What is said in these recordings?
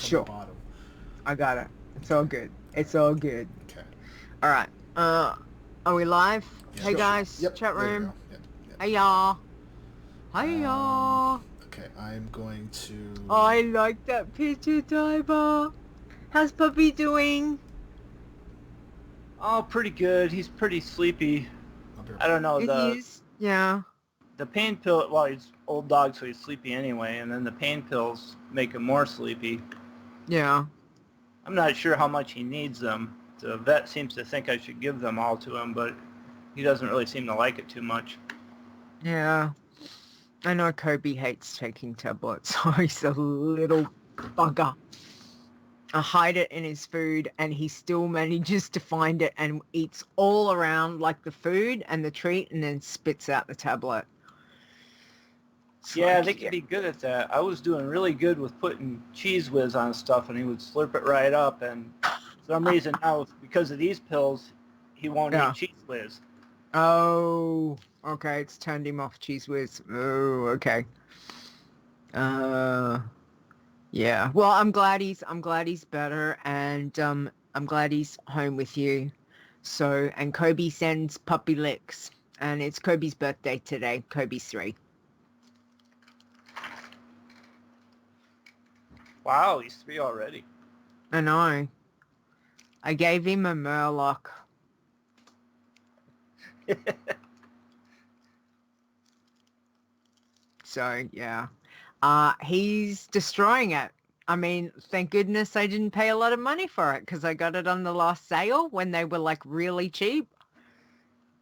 the bottom. I got it. It's all good. It's all good. Okay. All right. Are we live? Yeah, Hey sure. guys, Yep. chat There we room. go. Yep. Hey y'all. Hey y'all. Okay, I'm going to. I like that picture, Tiber. How's puppy doing? Oh, pretty good. He's pretty sleepy. I don't know, Yeah. the pain pill, well, he's old dog, so he's sleepy anyway, and then the pain pills make him more sleepy. Yeah. I'm not sure how much he needs them. The vet seems to think I should give them all to him, but he doesn't really seem to like it too much. Yeah. I know Kobe hates taking tablets, so he's a little bugger. I hide it in his food and he still manages to find it and eats all around like the food and the treat and then spits out the tablet. Yeah, they can be good at that. I was doing really good with putting Cheese Whiz on stuff and he would slurp it right up, and for some reason now, because of these pills, he won't eat Cheese Whiz. Oh, okay, it's turned him off Cheese Whiz. Oh, okay. Yeah. Well, I'm glad he's better, and I'm glad he's home with you. So, and Kobe sends puppy licks, and it's Kobe's birthday today. Kobe's 3. Wow, he's 3 already. I know. I gave him a Murloc. So, yeah. He's destroying it. I mean, thank goodness I didn't pay a lot of money for it because I got it on the last sale when they were like really cheap.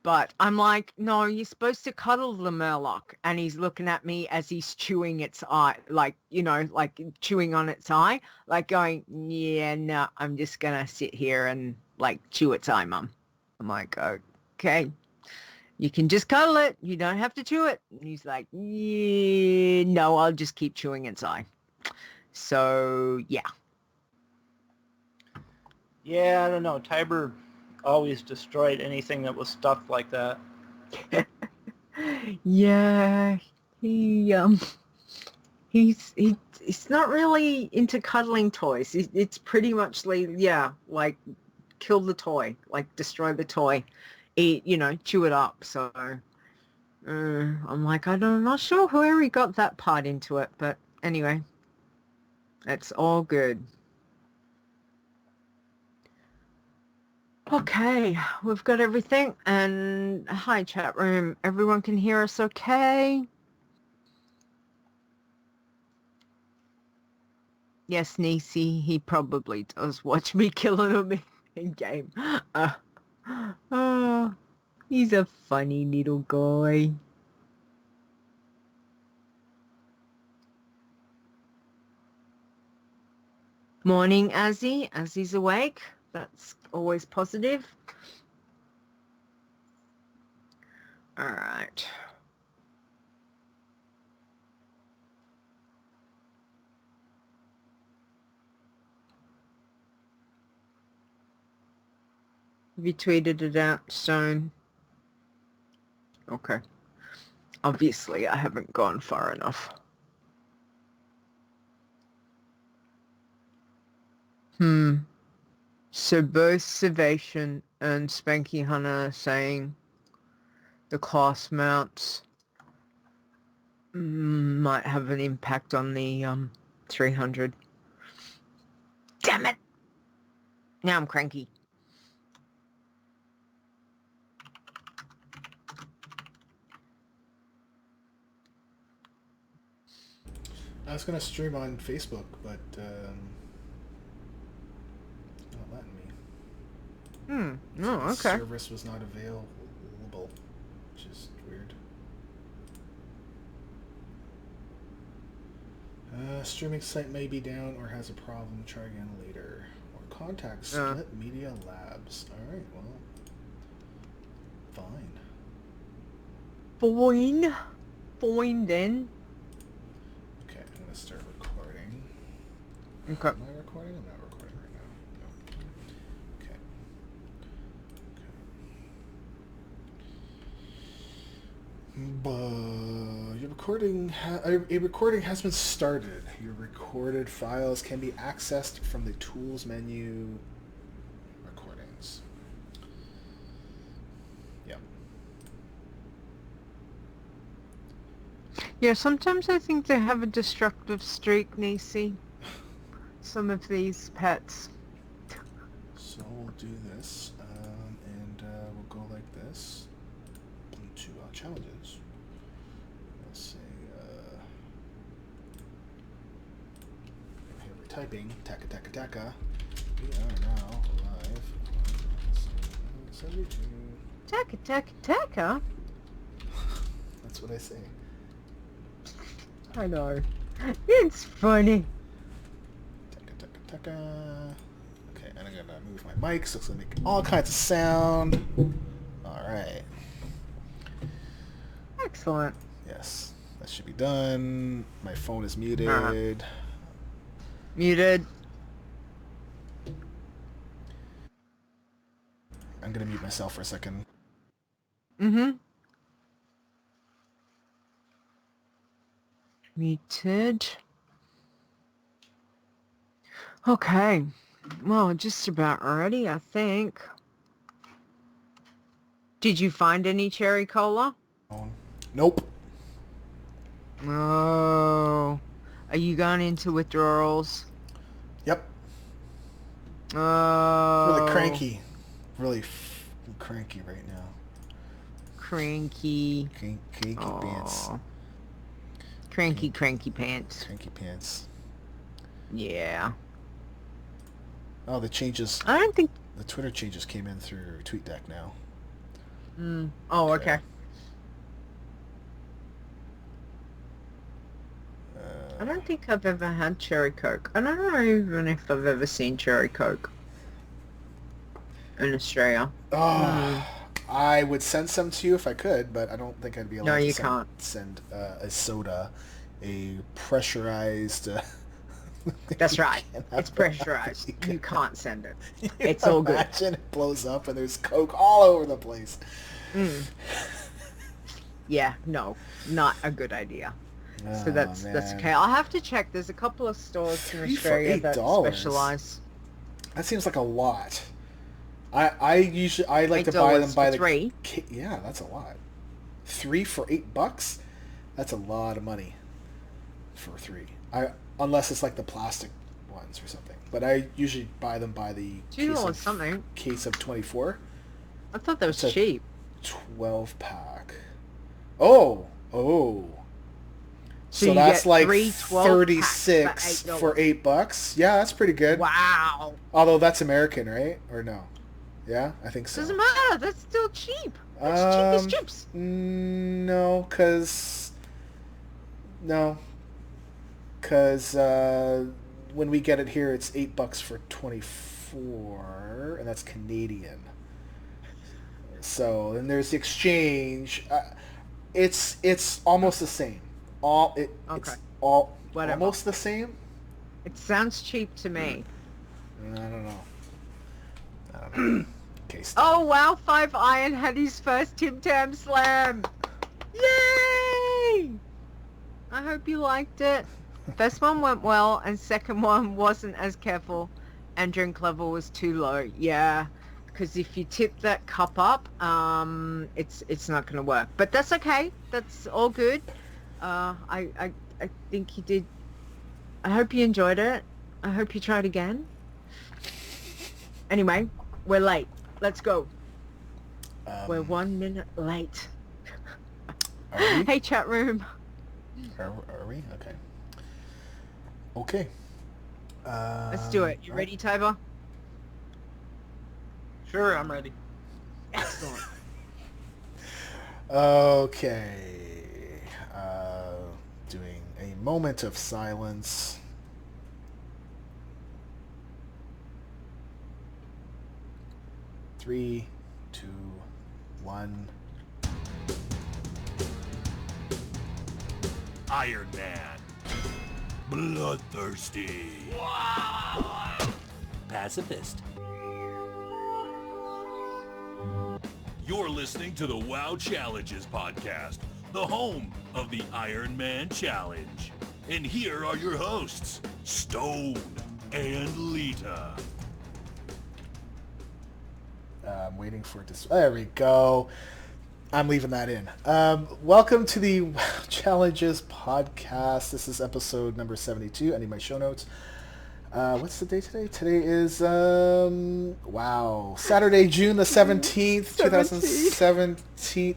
But I'm like, no, you're supposed to cuddle the Murloc. And he's looking at me as he's chewing its eye, like, you know, like chewing on its eye, like going, yeah, no, I'm just going to sit here and like chew its eye, Mum. I'm like, okay, you can just cuddle it. You don't have to chew it. And he's like, yeah, no, I'll just keep chewing its eye. So, yeah. Yeah, I don't know. Tiber always destroyed anything that was stuffed like that. Yeah, he's not really into cuddling toys. It's pretty much like, yeah, like kill the toy, like destroy the toy, eat, you know, chew it up. So I'm like, I'm not sure where he got that part into it, but anyway, it's all good. Okay, we've got everything, and hi chat room, everyone can hear us okay? Yes, Nisi, he probably does watch me killing him in game. He's a funny little guy. Morning, Azzy. Azzy's awake. That's always positive. All right. Have you tweeted it out, Stone? Okay. Obviously, I haven't gone far enough. So both Servation and Spanky Hunter are saying the class mounts might have an impact on the 300. Damn it! Now I'm cranky. I was gonna stream on Facebook, but not letting me. Oh, okay. Service was not available, which is weird. Streaming site may be down or has a problem. Try again later. Or contact Split Media Labs. Alright, well. Fine. Fine then. Okay, I'm gonna start recording. Okay. Am I recording? I'm not recording right now. No. Okay. But you have a A recording has been started. Your recorded files can be accessed from the Tools menu. Recordings. Yep. Yeah, sometimes I think they have a destructive streak, Nisi. Some of these pets. So we'll do this, and we'll go like this. Into challenges. Let's say, here we're typing, taka taka taka. We are now live. 72. Taka, taka, taka? That's what I say. I know. It's funny. Taka taka taka. Okay, and I'm gonna move my mic so it's gonna make all kinds of sound. Alright. Excellent. Yes. That should be done. My phone is muted. Muted. I'm gonna mute myself for a second. Mm-hmm. Muted. Okay. Well, just about ready, I think. Did you find any cherry cola? Nope. Oh. Are you going into withdrawals? Yep. Oh. Really cranky. Really cranky right now. Cranky. Cranky pants. Cranky pants. Cranky pants. Yeah. Oh, the changes. I don't think... The Twitter changes came in through TweetDeck now. Oh, okay. I don't think I've ever had cherry coke. I don't know even if I've ever seen cherry coke in Australia. Oh, I would send some to you if I could, but I don't think I'd be allowed to send a soda, a pressurized... That's right. It's pressurized. You can't send it. It's all good. Imagine it blows up and there's Coke all over the place. Yeah, no, not a good idea. So that's okay. I'll have to check. There's a couple of stores in Australia that specialize. That seems like a lot. I usually like to buy them by the 3. Yeah, that's a lot. 3 for $8? That's a lot of money for 3. Unless it's like the plastic ones or something. But I usually buy them by the case of 24. I thought that was cheap. 12-pack. Oh. So that's like 36 for $8. Yeah, that's pretty good. Wow. Although that's American, right? Or no? Yeah, I think so. Doesn't matter. That's still cheap. That's cheap as chips. No, because when we get it here, it's $8 for 24, and that's Canadian. So then there's the exchange. It's almost the same. It's almost the same. It sounds cheap to me. I don't know. Okay. Oh wow! 5 Iron had his first Tim Tam Slam. Yay! I hope you liked it. First one went well, and second one wasn't as careful, and drink level was too low. Yeah, because if you tip that cup up, it's not going to work. But that's okay. That's all good. I think you did. I hope you enjoyed it. I hope you try it again. Anyway, we're late. Let's go. We're 1 minute late. Are we? Hey, chat room. Are we? Okay. Let's do it. You ready, Tiber? Sure, I'm ready. Excellent. Okay. Doing a moment of silence. Three, 2, 1. Iron Man. Bloodthirsty. Wow. Pacifist. You're listening to the WoW Challenges podcast, the home of the Iron Man Challenge. And here are your hosts, Stone and Leeta. I'm waiting for it to... There we go. I'm leaving that in. Welcome to the WoW Challenges podcast. This is episode number 72. I need my show notes. What's the date today? Today is, Saturday, June the 17th,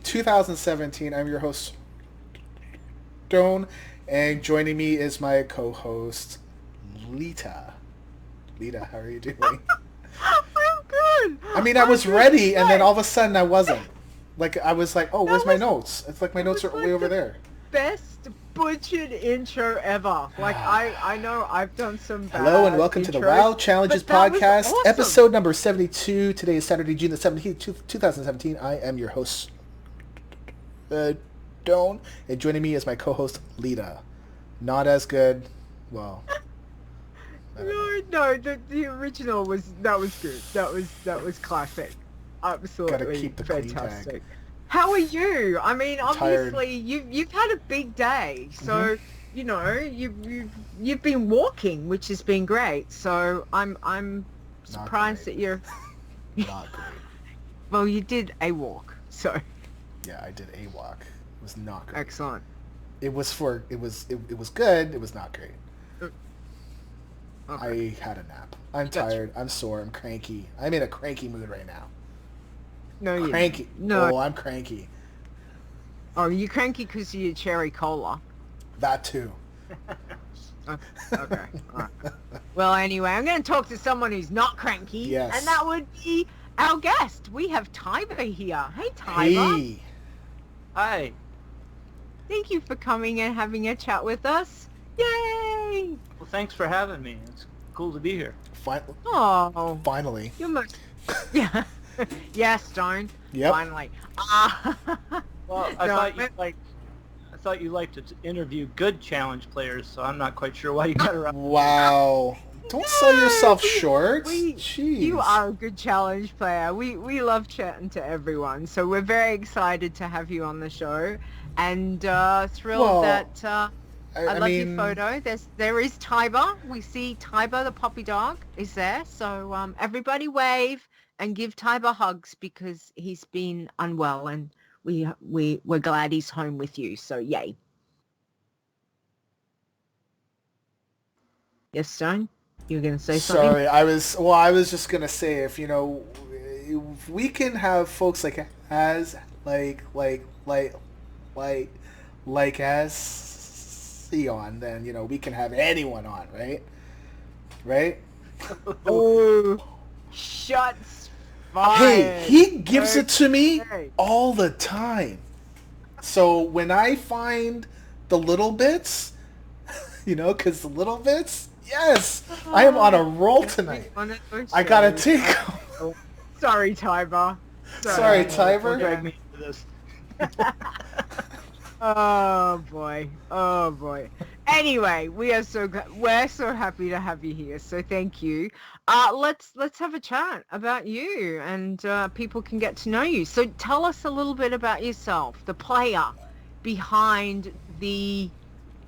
2017. I'm your host, Stone, and joining me is my co-host, Leeta. Leeta, how are you doing? I'm good. I mean, I was ready, and then all of a sudden I wasn't. Like, I was like, oh, where's my notes? It's like my notes are way over there. Best butchered intro ever. Like, I know I've done some bad Hello and welcome to the WoW Challenges podcast, awesome. episode number 72. Today is Saturday, June the 17th, 2017. I am your host, Stone, and joining me is my co-host, Leeta. Not as good. Well... No, the original was good. That was classic. Absolutely Gotta keep the fantastic. clean tag. How are you? I mean, Tired. obviously you've had a big day, so you know you've been walking, which has been great. So I'm surprised that you're not great. Well, you did a walk, so Yeah, I did a walk. It was not great. excellent. It was good. It was not great. Okay. I had a nap. I'm tired. I'm sore. I'm cranky. I'm in a cranky mood right now. No, you Cranky. No. Oh, I'm cranky. Oh, you cranky because of your cherry cola. That too. Okay. All right. Well, anyway, I'm going to talk to someone who's not cranky, Yes. and that would be our guest. We have Tiber here. Hey, Tiber. Hey. Hi. Thank you for coming and having a chat with us. Yay! Well, thanks for having me. It's cool to be here. Oh, Finally. you're most... Yeah. Yeah, Stone. Yep. Finally. Well, I thought you liked to interview good challenge players, so I'm not quite sure why you got around. Wow. Don't sell yourself we- short. Jeez. You are a good challenge player. We love chatting to everyone, so we're very excited to have you on the show, and thrilled that I love your photo. There is Tiber. We see Tiber, the puppy dog, is there. So everybody wave and give Tiber hugs because he's been unwell, and we're glad he's home with you. So yay. Yes, Stone? You were going to say something? Sorry, I was just gonna say if we can have folks like as on, then we can have anyone on, right? Oh, shots fired. Hey, he gives it to me Okay. all the time. So when I find the little bits, because the little bits, yes, I am on a roll tonight. I gotta take them. Sorry, Tiber. Sorry, Tiber. Don't drag me into this. Oh boy. Anyway, we're so happy to have you here. So thank you. Let's have a chat about you, and people can get to know you. So tell us a little bit about yourself, the player behind the.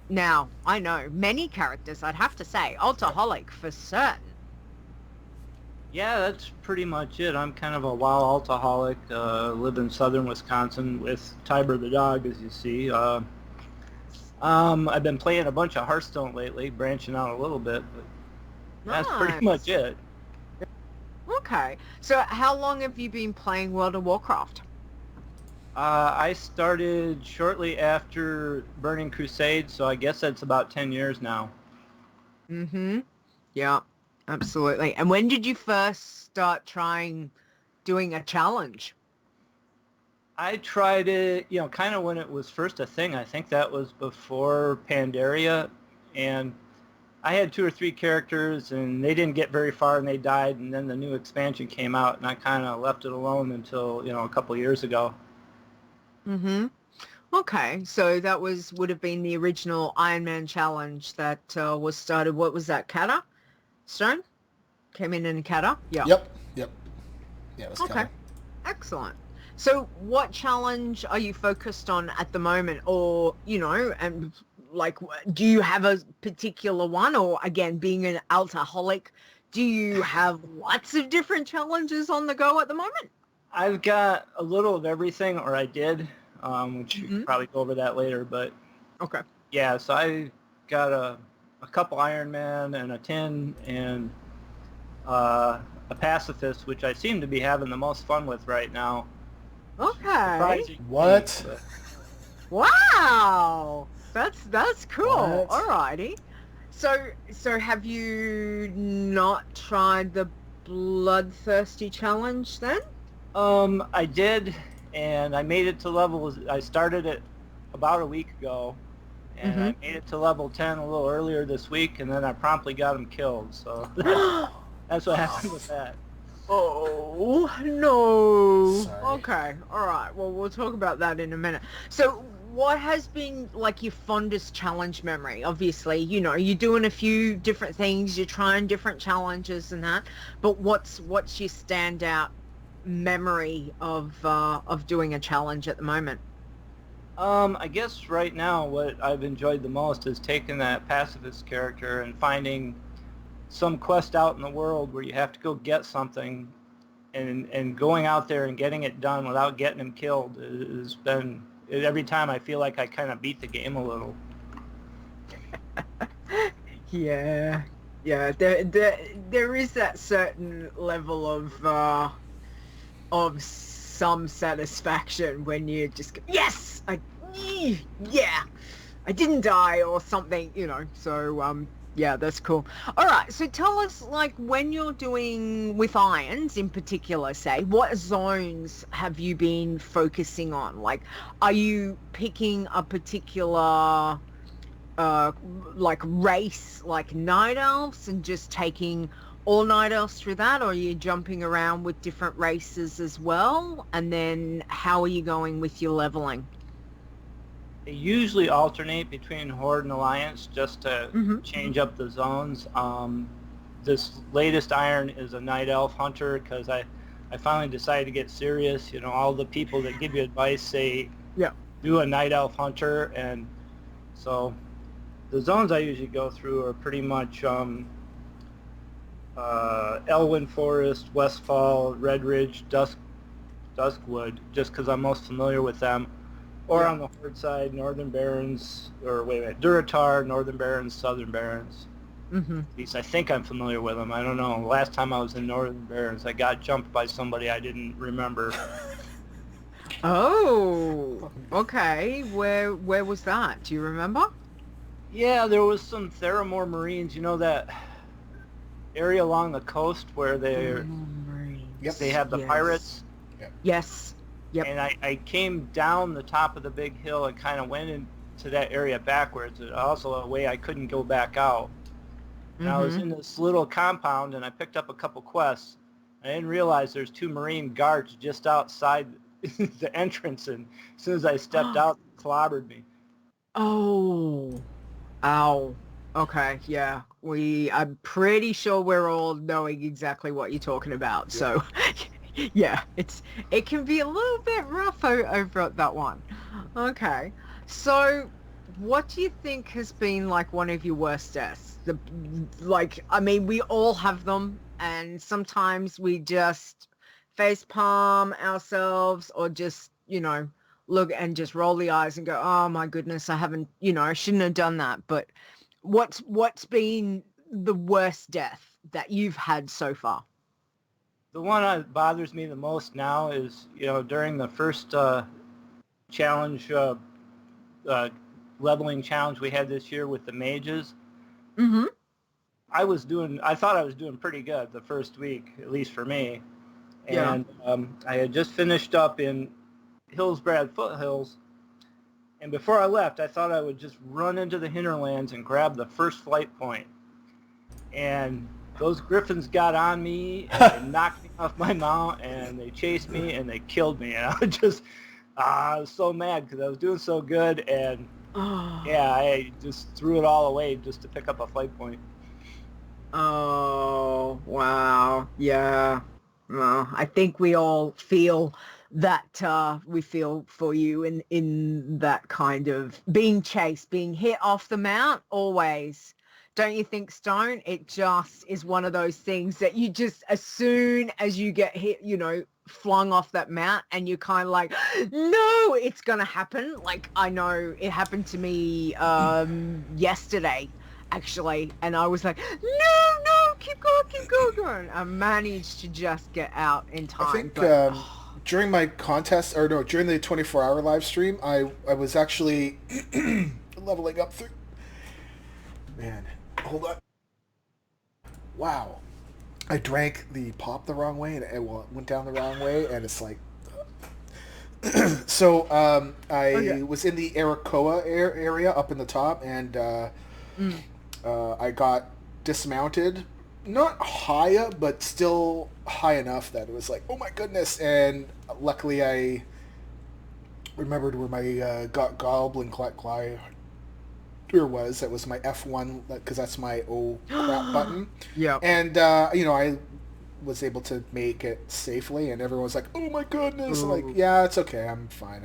Now I know many characters. I'd have to say, Altaholic for certain. Yeah, that's pretty much it. I'm kind of a WoW altaholic. Live in southern Wisconsin with Tiber the dog, as you see. I've been playing a bunch of Hearthstone lately, branching out a little bit, but that's pretty much it. Okay. So how long have you been playing World of Warcraft? I started shortly after Burning Crusade, so I guess that's about 10 years now. Mm-hmm. Yeah, absolutely. And when did you first start doing a challenge? I tried it, kind of when it was first a thing. I think that was before Pandaria, and I had 2 or 3 characters, and they didn't get very far, and they died, and then the new expansion came out, and I kind of left it alone until, a couple of years ago. Mm-hmm. Okay, so that would have been the original Iron Man challenge that was started. What was that, Kata? Stone? Came in Kata? Yeah. Yep. Yeah, it was Okay, Kata. excellent. So what challenge are you focused on at the moment? Or, and like, do you have a particular one? Or again, being an alcoholic, do you have lots of different challenges on the go at the moment? I've got a little of everything, or I did, which we Mm-hmm. could probably go over that later. But Okay. yeah, so I got a couple Iron Man and a tin and a pacifist, which I seem to be having the most fun with right now. Okay. Surprising. What? But Wow. That's cool. What? Alrighty. So have you not tried the bloodthirsty challenge then? I did, and I made it to level. I started it about a week ago, and I made it to level 10 a little earlier this week, and then I promptly got him killed. So that's what happened with that. Oh, no. Sorry. Okay. All right. Well, we'll talk about that in a minute. So what has been like your fondest challenge memory? Obviously, you're doing a few different things, you're trying different challenges and that, but what's your standout memory of doing a challenge at the moment? I guess right now what I've enjoyed the most is taking that pacifist character and finding some quest out in the world where you have to go get something, and going out there and getting it done without getting him killed has been, every time I feel like I kind of beat the game a little. Yeah. There is that certain level of some satisfaction when you just go, yes, I didn't die or something, so yeah, that's cool. All right, so tell us, like, when you're doing with irons in particular, say, what zones have you been focusing on? Like, are you picking a particular like race, like night elves, and just taking all night elves through that, or are you jumping around with different races as well? And then how are you going with your leveling? They usually alternate between Horde and Alliance just to change up the zones. This latest iron is a Night Elf Hunter because I finally decided to get serious. All the people that give you advice say, do a Night Elf Hunter, and so the zones I usually go through are pretty much Elwyn Forest, Westfall, Red Ridge, Duskwood, just because I'm most familiar with them. Or on the Horde side, Northern Barrens, or Duratar, Northern Barrens, Southern Barrens. At least I think I'm familiar with them. I don't know. Last time I was in Northern Barrens, I got jumped by somebody I didn't remember. Oh, okay. Where was that? Do you remember? Yeah, there was some Theramore Marines. That area along the coast where they have the pirates. Yes. Yep. And I came down the top of the big hill and kind of went into that area backwards. Also a way I couldn't go back out. And I was in this little compound, and I picked up a couple quests. I didn't realize there's 2 Marine guards just outside the entrance, and as soon as I stepped out, they clobbered me. Oh. Ow. Okay, yeah. I'm pretty sure we're all knowing exactly what you're talking about. So, yeah, it can be a little bit rough over at that one. Okay. So, what do you think has been like one of your worst deaths? We all have them, and sometimes we just face palm ourselves, or just, look and just roll the eyes and go, oh my goodness, I shouldn't have done that. But what's been the worst death that you've had so far? The one that bothers me the most now is, during the first challenge, leveling challenge we had this year with the mages. I thought I was doing pretty good the first week, at least for me. And I had just finished up in Hillsbrad Foothills, and before I left, I thought I would just run into the hinterlands and grab the first flight point. And those griffins got on me, and they knocked me off my mount, and they chased me, and they killed me. And I was so mad because I was doing so good, and I just threw it all away just to pick up a flight point. Oh, wow. Yeah. Well, I think we all feel that we feel for you in that kind of being chased, being hit off the mount always. Don't you think, Stone? It just is one of those things that you just, as soon as you get hit, flung off that mount, and you're kind of like, no, it's going to happen. Like, I know it happened to me yesterday, actually, and I was like, no, keep going. I managed to just get out in time. I think during my contest, or no, during the 24-hour live stream, I was actually leveling up through... Man, hold on. Wow. I drank the pop the wrong way, and it went down the wrong way, and it's like... So, I was in the Arakoa area up in the top, and I got dismounted. Not high up, but still high enough that it was like, oh my goodness, and luckily I remembered where my Goblin Glider was. That was my F1, because that's my crap button. Yeah. And, I was able to make it safely, and everyone was like, oh my goodness. Like, yeah, it's okay, I'm fine.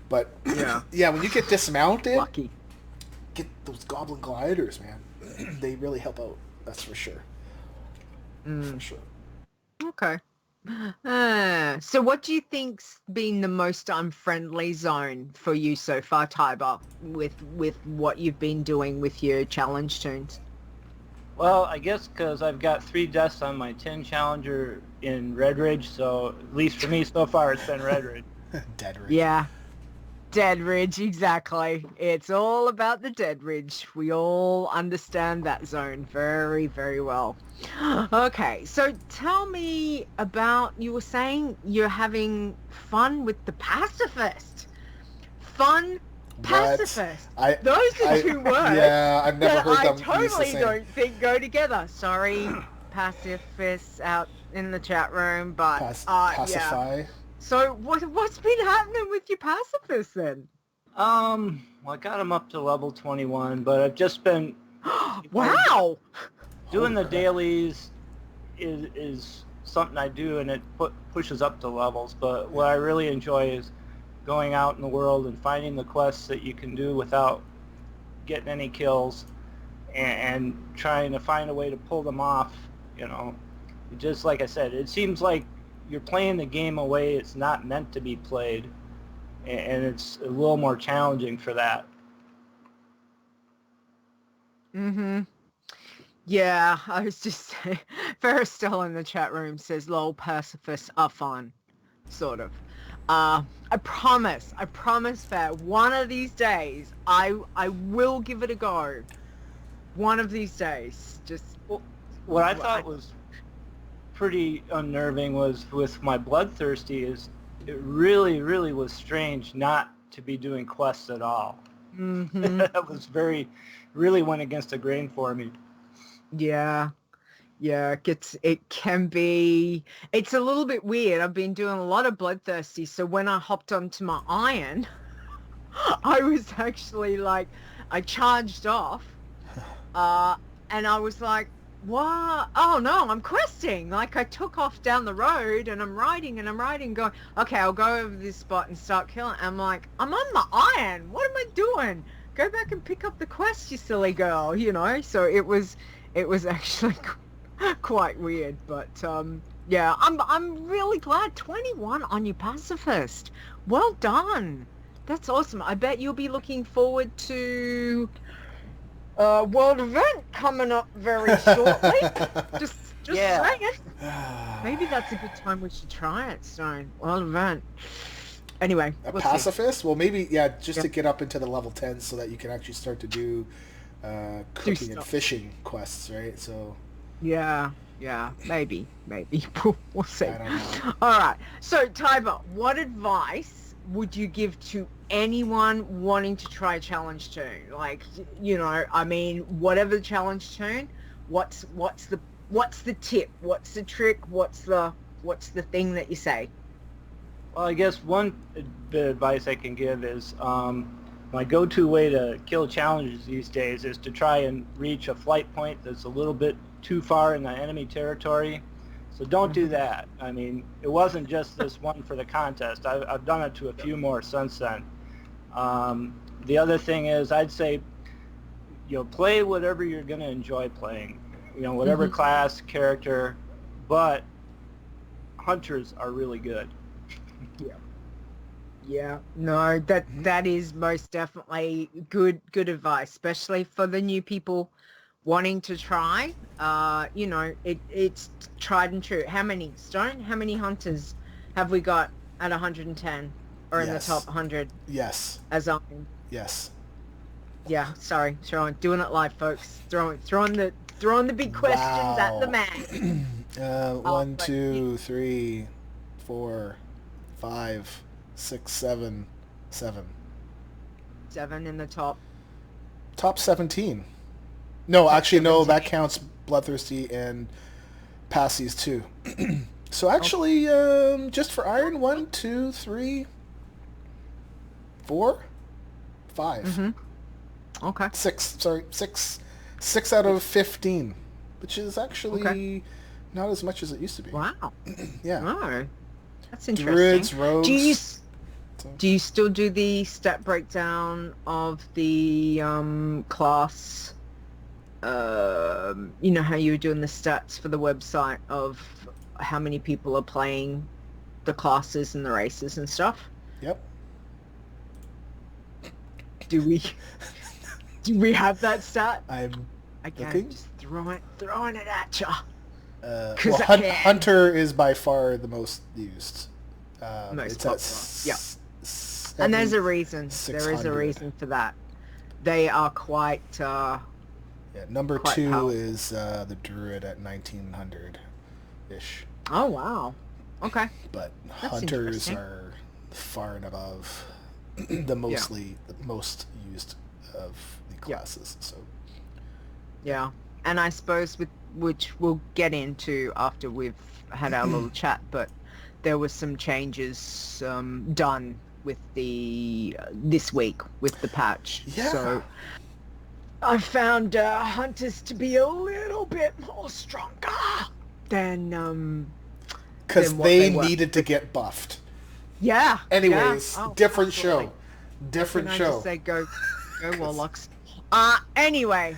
But, yeah, when you get dismounted, lucky. Get those Goblin Gliders, man. They really help out, that's for sure. For sure. Okay. So what do you think's been the most unfriendly zone for you so far, Tiber, with what you've been doing with your challenge tunes? Well, I guess because I've got 3 deaths on my 10 challenger in Red Ridge, so at least for me so far it's been Red Ridge. Dead Ridge. Yeah. Dead Ridge, exactly. It's all about the Dead Ridge. We all understand that zone very, very well. Okay, so tell me about, you were saying you're having fun with the Pacifist. Fun Pacifist. Those are 2 words. Yeah, I've never heard them. I totally don't think go together. Sorry, pacifists out in the chat room, but pacify. Yeah. So what's been happening with your pacifists then? Well, I got them up to level 21, but I've just been wow. Doing the dailies is something I do, and it pushes up the levels. But what I really enjoy is going out in the world and finding the quests that you can do without getting any kills, and trying to find a way to pull them off. Just like I said, it seems like you're playing the game a way it's not meant to be played, and it's a little more challenging for that. Yeah, I was just saying, Ferristel in the chat room says, lol, pacifists are fun, sort of. I promise, Fer, one of these days, I will give it a go. One of these days, just... What I thought was pretty unnerving was with my Bloodthirsty is it really, really was strange not to be doing quests at all. That was really went against the grain for me. Yeah, it can be, it's a little bit weird. I've been doing a lot of Bloodthirsty, so when I hopped onto my Iron, I was actually like, I charged off, and I was like, what? Oh no, I'm questing. Like, I took off down the road, and I'm riding, going, okay, I'll go over this spot and start killing. I'm like, I'm on my Iron. What am I doing? Go back and pick up the quest, you silly girl. So it was actually quite weird. But yeah, I'm really glad. 21 on your pacifist. Well done. That's awesome. I bet you'll be looking forward to World event coming up very shortly. just saying. Maybe that's a good time we should try it, Stone. World event. Anyway, a pacifist? See. Well, maybe, just to get up into the level 10 so that you can actually start to do cooking and fishing quests, right? So. Yeah, maybe. We'll see. I don't know. All right. So, Tiber, what advice would you give to anyone wanting to try challenge tune? Like, whatever the challenge tune, what's the tip? What's the trick? What's the thing that you say? Well, I guess one bit of advice I can give is my go-to way to kill challenges these days is to try and reach a flight point that's a little bit too far in the enemy territory, So don't do that. I mean, it wasn't just this one for the contest. I've done it to a few more since then. The other thing is, I'd say, play whatever you're going to enjoy playing. Whatever class, character, but hunters are really good. Yeah, no, that is most definitely good advice, especially for the new people wanting to try. It's tried and true. How many hunters have we got at 110 or in the top 100? Yes. As Yes. Yeah, sorry, doing it live, folks. Throwing the big questions at the man. 1, 2, 3, 4, 5, 6, 7. 7 in the top. Top 17. No, actually, no, that counts Bloodthirsty and Passies too. So actually, just for Iron, 1, 2, 3, 4, 5. Okay. 6 out of 15, which is actually not as much as it used to be. Wow. Yeah. Oh, that's interesting. Druids, rogues. Do you still do the stat breakdown of the class? You know how you were doing the stats for the website of how many people are playing the classes and the races and stuff? Yep. Do we have that stat? I'm Again, looking. just throwing it at you. Hunter is by far the most used. Most it's popular. And there's a reason. There is a reason for that. They are quite... number quite 2 powerful. is the Druid at 1900-ish. Oh, wow. Okay. But That's Hunters interesting. are far and above the most used of the classes. So Yeah. And I suppose which we'll get into after we've had our little chat, but there was some changes done with the this week with the patch. Yeah. So I found hunters to be a little bit more stronger than because than what they were. needed to get buffed. Yeah. Anyways, yeah. Oh, different absolutely. show. Different Can I show. just say go Warlocks. Anyway,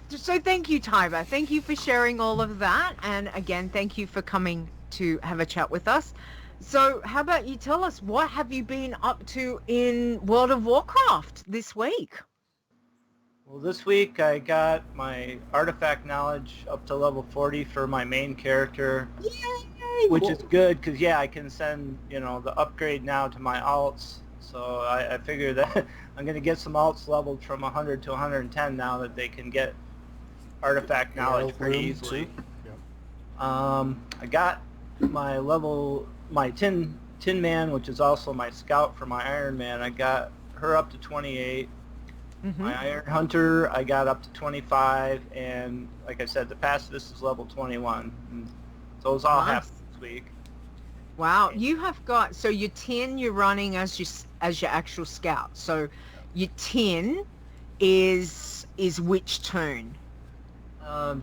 so thank you, Tiber. Thank you for sharing all of that, and again, thank you for coming to have a chat with us. So how about you tell us, what have you been up to in World of Warcraft this week? Well, this week I got my artifact knowledge up to level 40 for my main character, Yay! which is good because, I can send, the upgrade now to my alts. So I figure that I'm going to get some alts leveled from 100 to 110 now that they can get artifact knowledge pretty easily. Yep. I got my Tin Man, which is also my scout for my Iron Man. I got her up to 28. My Iron Hunter, I got up to 25, and like I said, the Pacifist is level 21. And those all happened this week. Wow, you have got, so your 10 you're running as your actual scout. So your 10 is which toon?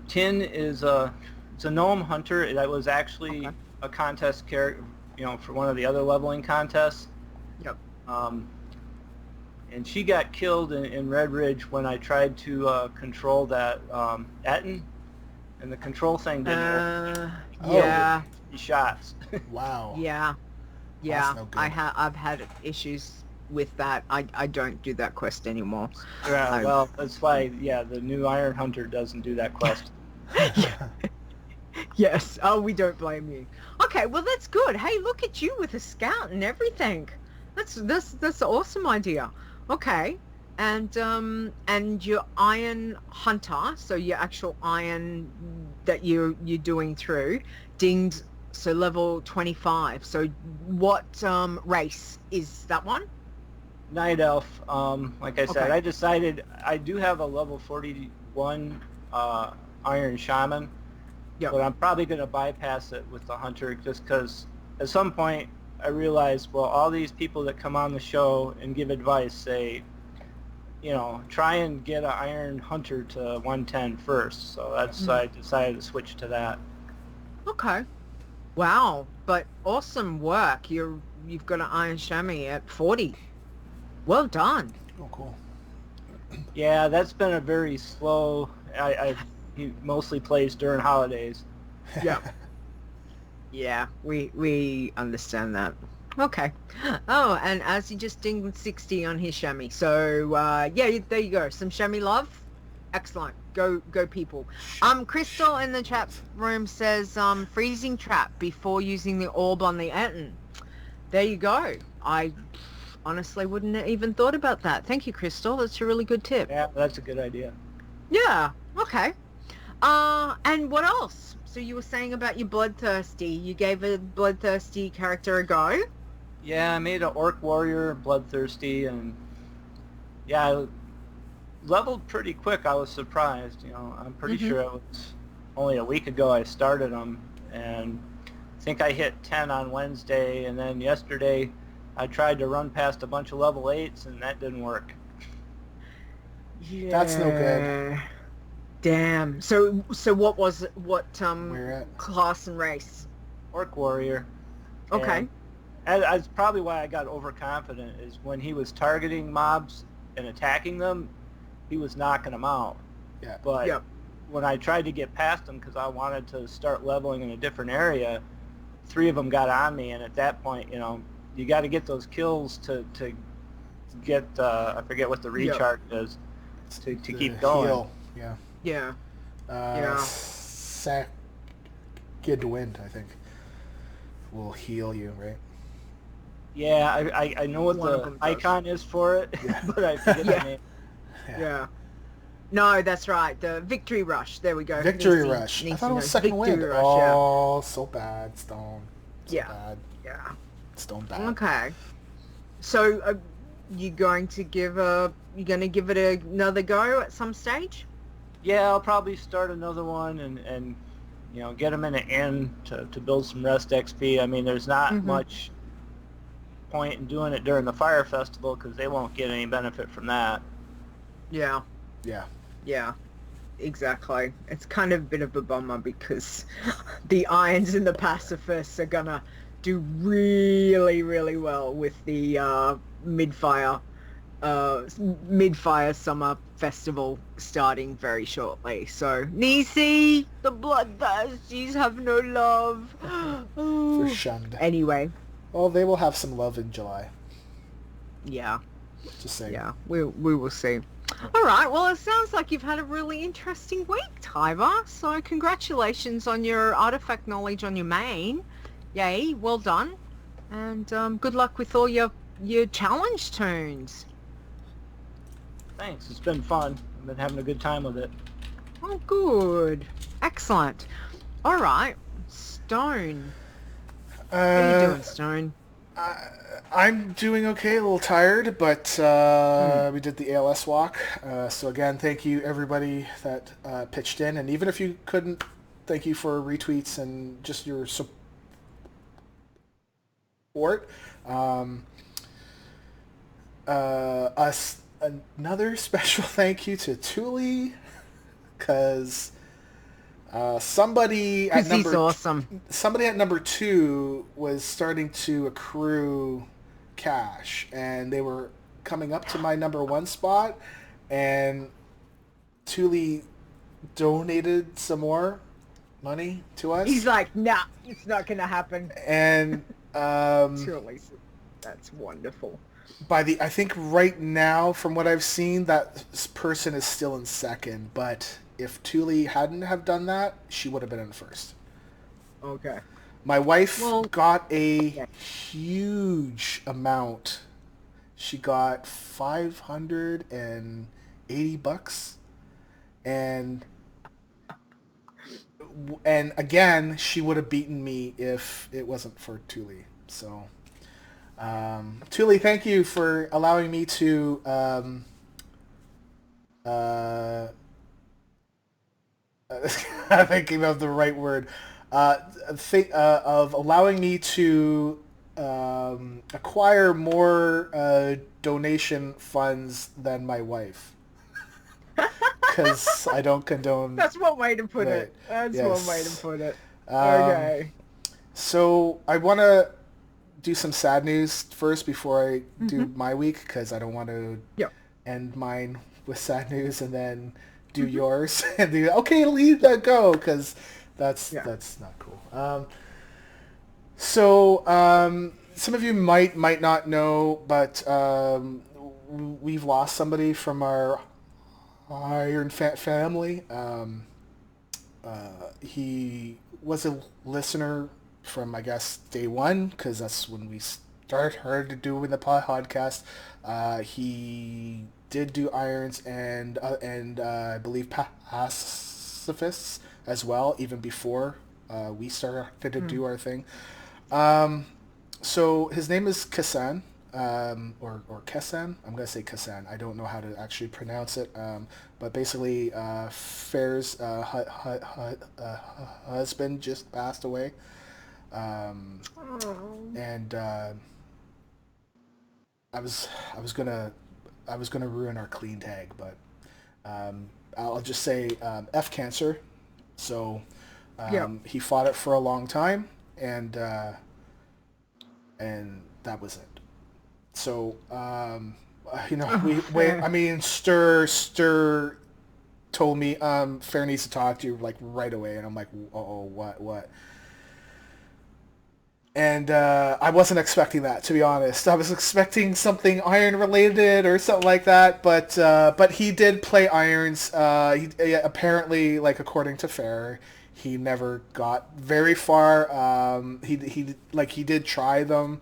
10 is it's a gnome hunter. That was actually a contest character, for one of the other leveling contests. Yep. And she got killed in Red Ridge when I tried to control that Etten, and the control thing didn't work. Yeah. 3 shots. Wow. Yeah. That's no good. I've had issues with that. I don't do that quest anymore. Yeah, well, that's why, the new Iron Hunter doesn't do that quest. Yes. Oh, we don't blame you. Okay, well that's good. Hey, look at you with a scout and everything. That's an awesome idea. Okay. And your Iron Hunter, so your actual Iron that you're doing through, dinged, so level 25. So what race is that one? Night Elf. Like I said, Okay. I decided I do have a level 41 Iron Shaman, Yep. but I'm probably going to bypass it with the Hunter just because at some point I realized, well, all these people that come on the show and give advice say, try and get an Iron Hunter to 110 first. So that's I decided to switch to that. Okay. Wow. But awesome work. You've got an iron chamois at 40. Well done. Oh, cool. Yeah, that's been a very slow. He mostly plays during holidays. Yeah. Yeah, we understand that. Okay. Oh, and as he just dinged 60 on his chamois. So, yeah, there you go. Some chamois love. Excellent. Go people. Crystal in the chat room says, freezing trap before using the orb on the Eton. There you go. I honestly wouldn't have even thought about that. Thank you, Crystal. That's a really good tip. Yeah, that's a good idea. Yeah. Okay. And what else? So you were saying about your bloodthirsty. You gave a bloodthirsty character a go? Yeah, I made an orc warrior, bloodthirsty, and yeah, I leveled pretty quick. I was surprised. I'm pretty sure it was only a week ago I started them, and I think I hit 10 on Wednesday, and then yesterday I tried to run past a bunch of level 8s, and that didn't work. Yeah. That's no good. Damn. So what was it? What Where at? class and race? Orc warrior. Okay. And that's probably why I got overconfident, is when he was targeting mobs and attacking them, he was knocking them out. Yeah. But when I tried to get past them because I wanted to start leveling in a different area, 3 of them got on me, and at that point, you got to get those kills to get, I forget what the recharge is, to keep going. Heal. Yeah. Yeah. Sacred Wind, I think, will heal you, right? Yeah, I know what One of the them does. icon is for it, Yeah. but I forget the name. Yeah. No, that's right. The Victory Rush. There we go. Victory Nisi- Rush. I Nisi thought it was knows. Second Victory Wind. Rush, Oh, so bad, Stone. So Yeah. bad. yeah. Stone bad. Okay. So, you going to give it another go at some stage? Yeah, I'll probably start another one and get them in an inn to build some rest XP. I mean, there's not much point in doing it during the Fire Festival because they won't get any benefit from that. Yeah. Yeah. Yeah. Exactly. It's kind of a bit of a bummer because the Irons and the Pacifists are gonna do really, really well with the mid-fire summer festival starting very shortly. So, Nisi, the bloodthirsties have no love. For shunned. Anyway, Well, they will have some love in July. yeah. Just saying. Yeah, we will see. All right, well, it sounds like you've had a really interesting week, Tiber. So congratulations on your artifact knowledge on your main. Yay, well done. And good luck with all your challenge tunes. Thanks, it's been fun. I've been having a good time with it. Oh, good. Excellent. All right, Stone. How are you doing, Stone? I'm doing okay, a little tired, but we did the ALS walk. So again, thank you everybody that pitched in, and even if you couldn't, thank you for retweets and just your support. Another special thank you to Thule, because somebody at He's awesome. somebody at number 2 was starting to accrue cash, and they were coming up to my number 1 spot, and Thule donated some more money to us. He's like, nah, it's not gonna happen. And Surely, that's wonderful. I think right now, from what I've seen, that person is still in second, but if Thule hadn't have done that, she would have been in first. Okay. My wife Well, got a huge amount. She got $580, and again, she would have beaten me if it wasn't for Thule. So, Thule, thank you for allowing me to thinking of the right word, of allowing me to acquire more donation funds than my wife, because I don't condone. That's one way to put Right. it. That's Yes. one way to put it. Okay. So I want to do some sad news first before I do my week, because I don't want to Yep. end mine with sad news and then do yours and do okay, leave that go, because that's not cool. Some of you might not know, but we've lost somebody from our Iron family. He was a listener from, I guess, day one, because that's when we started doing the podcast. He did do Irons and I believe Pacifists as well, even before we started to do our thing. So his name is Kasan, or Kesan. I'm gonna say Kasan. I don't know how to actually pronounce it. But basically, Fair's husband just passed away, and I was gonna ruin our clean tag, but I'll just say F cancer. So he fought it for a long time, and that was it. So, Stir told me, Fair needs to talk to you, like, right away. And I'm like, what? And I wasn't expecting that, to be honest. I was expecting something Iron related or something like that. But he did play Irons. He apparently, like, according to Fair, he never got very far. He did try them.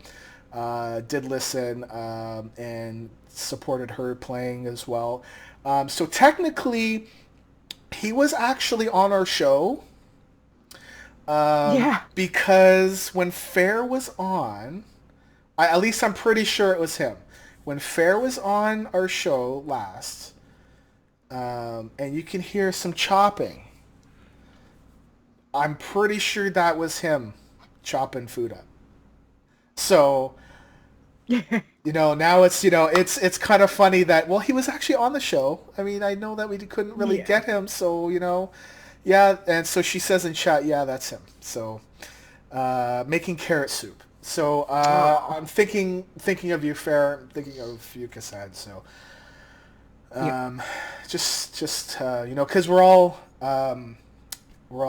Did listen, and supported her playing as well. So technically, he was actually on our show. Because when Fair was on, at least I'm pretty sure it was him. When Fair was on our show last, and you can hear some chopping, I'm pretty sure that was him chopping food up. So, now it's kind of funny that, well, he was actually on the show. I mean, I know that we couldn't really get him, so, and so she says in chat, yeah, that's him. So, making carrot soup. So, I'm thinking of you, Fair. I'm thinking of you, Cassad. So, because we're all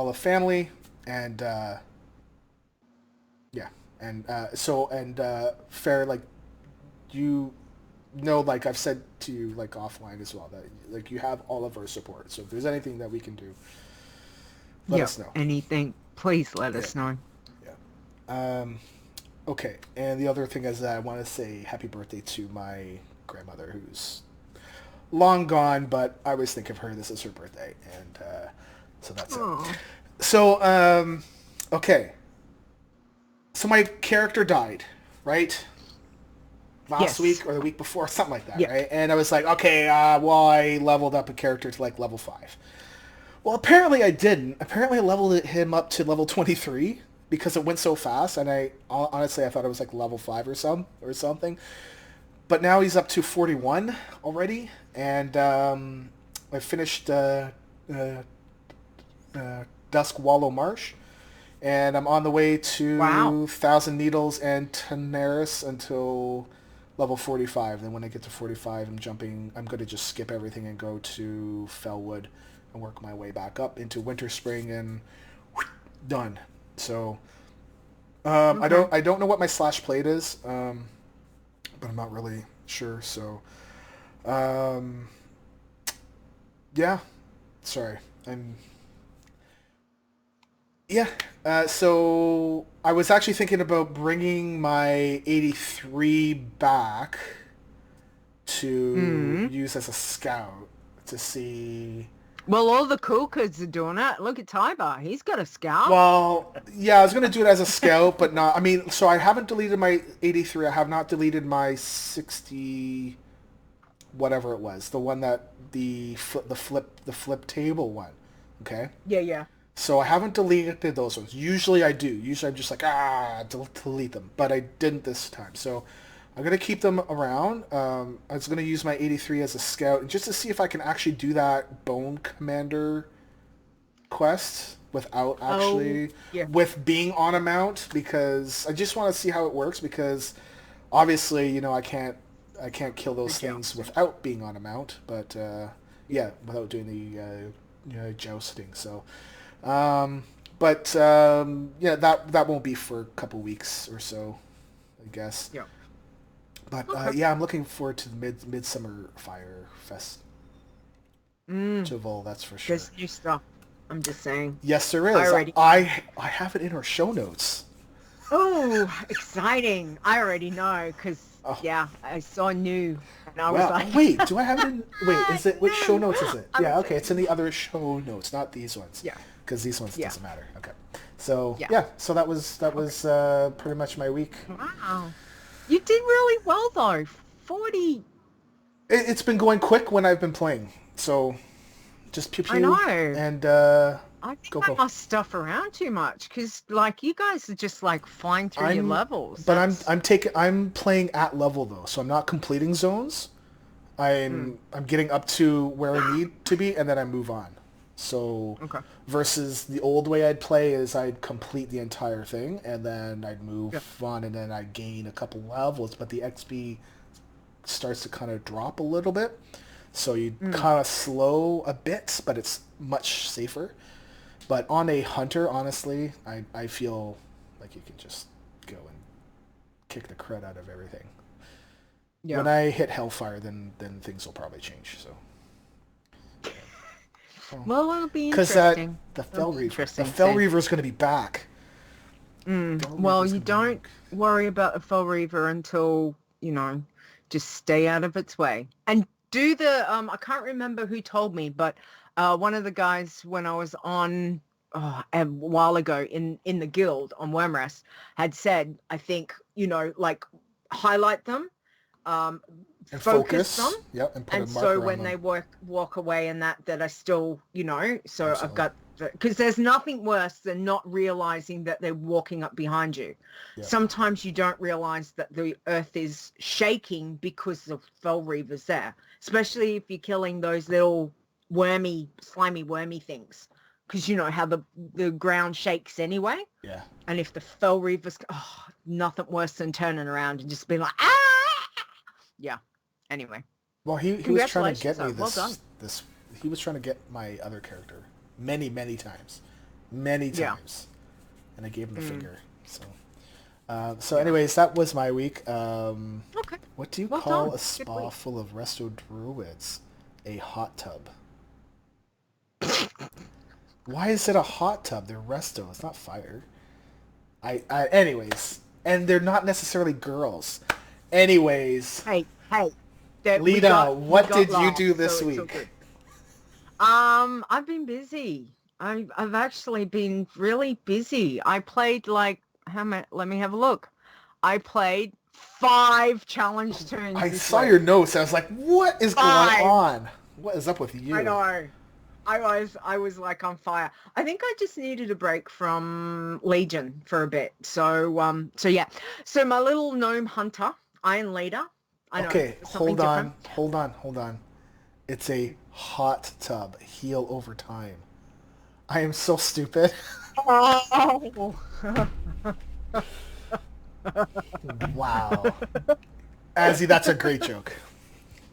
a family, and Fair, like, like I've said to you, like, offline as well, that, like, you have all of our support. So if there's anything that we can do, let us know. Anything, please let us know. Yeah. Okay. And the other thing is that I want to say happy birthday to my grandmother, who's long gone, but I always think of her. This is her birthday, and so that's it. So okay. So my character died, right? Last week or the week before, something like that, right? And I was like, okay, I leveled up a character to, like, level 5. Well, apparently I didn't. Apparently I leveled him up to level 23 because it went so fast, and I honestly thought it was, like, level 5 or something. But now he's up to 41 already, and I finished Dusk Wallow Marsh. And I'm on the way to Thousand Needles and Tanaris until level 45. Then when I get to 45, I'm going to just skip everything and go to Fellwood and work my way back up into Winter Spring, and done. So I don't know what my slash plate is, but I'm not really sure. So sorry. So I was actually thinking about bringing my 83 back to use as a scout to see. Well, all the cool kids are doing it. Look at Tiber. He's got a scout. Well, yeah, I was going to do it as a scout, but not. I mean, so I haven't deleted my 83. I have not deleted my 60, whatever it was, the one that the flip table one. Okay. Yeah. So I haven't deleted those ones. Usually I do. Usually I'm just like, delete them. But I didn't this time. So I'm going to keep them around. I was going to use my 83 as a scout just to see if I can actually do that Bone Commander quest without actually with being on a mount, because I just want to see how it works, because obviously, I can't kill those things without being on a mount, but without doing the jousting. So that won't be for a couple weeks or so, I guess. Yeah. But I'm looking forward to the Midsummer Fire Festival, that's for sure. There's new stuff. I'm just saying. Yes, there is. I have it in our show notes. Oh, exciting. I already know, because, I saw new, and I was like... Wait, do I have it in... Wait, is it... Which show notes is it? Okay, it's in the other show notes, not these ones. Yeah. Because these ones doesn't matter. Okay. So, so that was pretty much my week. Wow. You did really well, though. 40... It's been going quick when I've been playing, so just pew pew. I know. And I think I must stuff around too much, because you guys are just flying through your levels. But I'm playing at level though, so I'm not completing zones. I'm getting up to where I need to be, and then I move on. So versus the old way I'd play is I'd complete the entire thing, and then I'd move on, and then I'd gain a couple levels, but the XP starts to kind of drop a little bit, so you kind of slow a bit, but it's much safer. But on a hunter, honestly, I feel like you can just go and kick the crud out of everything. When I hit Hellfire, then things will probably change. So. Well, it'll be interesting. Because the Fell Reaver is going to be back. Well, you don't worry about the Fell Reaver until, just stay out of its way. And do the, I can't remember who told me, but one of the guys when I was on a while ago in the guild on Wormrest had said, I think, highlight them, and focus them. Yep, and put and a so marker when on they them. walk away and that I still, so Absolutely. I've got, because there's nothing worse than not realizing that they're walking up behind you. Yep. Sometimes you don't realize that the earth is shaking because the Fell Reaver's there, especially if you're killing those little slimy wormy things, because you know how the ground shakes anyway. Yeah. And if the Fell Reaver's, nothing worse than turning around and just being like, ah! Yeah. Anyway. Well, he was trying to get me well done. He was trying to get my other character many times, and I gave him the finger. So, anyways, that was my week. Okay. What do you call a spa full of resto druids? A hot tub. Why is it a hot tub? They're resto. It's not fire. Anyways, and they're not necessarily girls. Anyways. Hey. Leeta, what did you do this week? I've been busy. I've actually been really busy. I played how many? Let me have a look. I played 5 challenge turns. I saw your notes. I was like, what is going on? What is up with you? I know. I was on fire. I think I just needed a break from Legion for a bit. So yeah. So my little gnome hunter, Iron Leader. Okay, hold on. It's a hot tub. Heal over time. I am so stupid. Oh. Wow. Azzy, that's a great joke.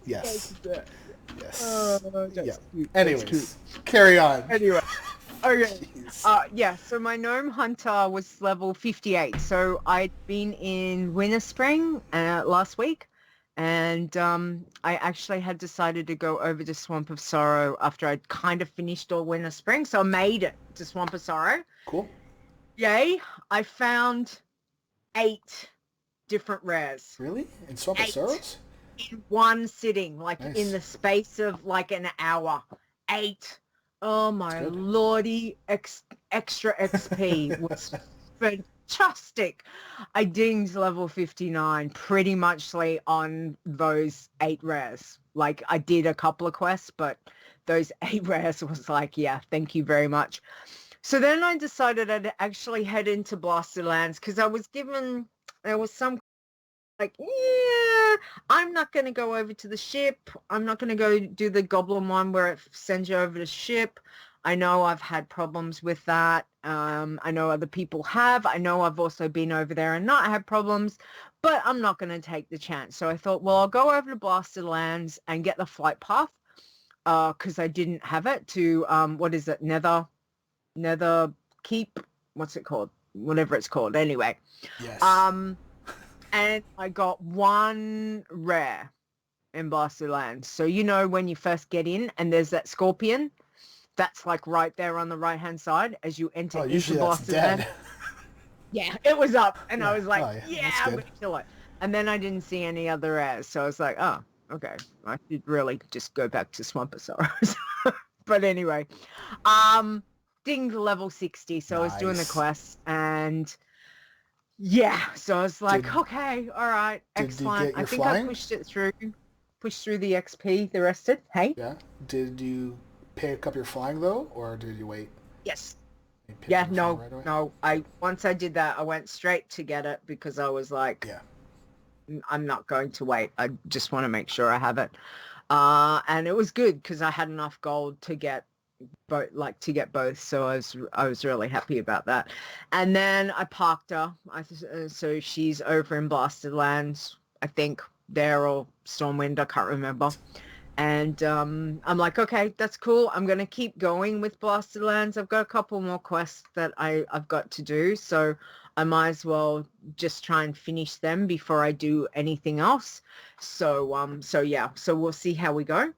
Yes. Yes. Yeah. Anyways, carry on. Anyway. Okay. So my gnome hunter was level 58. So I'd been in Winter Spring last week. And I actually had decided to go over to Swamp of Sorrow after I'd kind of finished all Winter Spring. So I made it to Swamp of Sorrow. Cool. Yay. I found 8 different rares. Really? In Swamp of Sorrows? In one sitting, nice. In the space of an hour. 8. Oh my lordy. Extra XP was fantastic. I dinged level 59 pretty much on those 8 rares. I did a couple of quests, but those 8 rares was thank you very much. So then I decided I'd actually head into Blasted Lands, because I was given, there was some I'm not going to go over to the ship. I'm not going to go do the goblin one where it sends you over the ship. I know I've had problems with that. I know other people have. I know I've also been over there and not had problems, but I'm not going to take the chance. So I thought, well, I'll go over to Blasted Lands and get the flight path because I didn't have it to, what is it, Nether Keep? What's it called? Whatever it's called. Anyway. Yes. And I got one rare in Blasted Lands. So you know when you first get in and there's that scorpion that's like right there on the right hand side as you enter into usually that's Blasted dead. Lands. Yeah, it was up and I was like, Oh, yeah, yeah, that's I'm good. gonna kill it. And then I didn't see any other rares, so I was like, oh, okay, I should really just go back to Swamp of Sorrows. But anyway, dinged level 60, so I was doing the Nice. quest and yeah, so I was like, Did- okay, all right, did you excellent. get your I think flying? I pushed through the XP the rest did. Hey? Yeah. Did you pick up your flying though, or did you wait? Yes. You picked Yeah, up your flying no, right away? no. Once I did that, I went straight to get it because I was like, Yeah. I'm not going to wait. I just want to make sure I have it. And it was good because I had enough gold to get both. So I was really happy about that. And then I parked her. So she's over in Blasted Lands, I think there, or Stormwind. I can't remember. And I'm like, okay, that's cool. I'm going to keep going with Blasted Lands. I've got a couple more quests that I've got to do. So I might as well just try and finish them before I do anything else. So yeah, so we'll see how we go.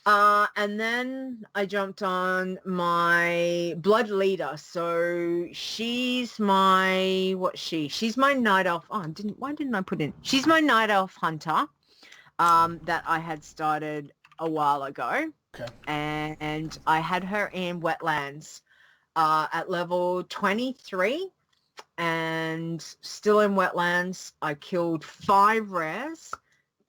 And then I jumped on my Blood Leader. So she's my, she's my Night Elf. Oh, why didn't I put in? She's my Night Elf Hunter. That I had started a while ago. Okay. And I had her in Wetlands at level 23 and still in Wetlands. I killed 5 rares.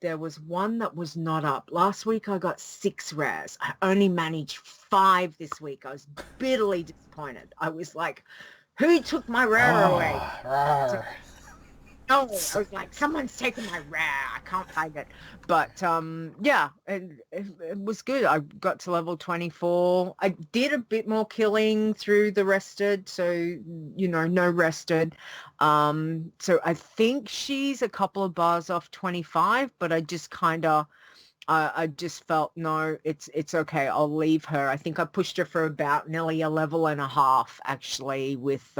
There was one that was not up. Last week I got 6 rares. I only managed 5 this week. I was bitterly disappointed. I was like, who took my rare away? Rawr. No, I was like, someone's taking my rare. I can't find it. But yeah, it was good. I got to level 24. I did a bit more killing through the rested, so you know, no rested. So I think she's a couple of bars off 25, but I just kind of I just felt, no, it's okay. I'll leave her. I think I pushed her for about nearly a level and a half actually with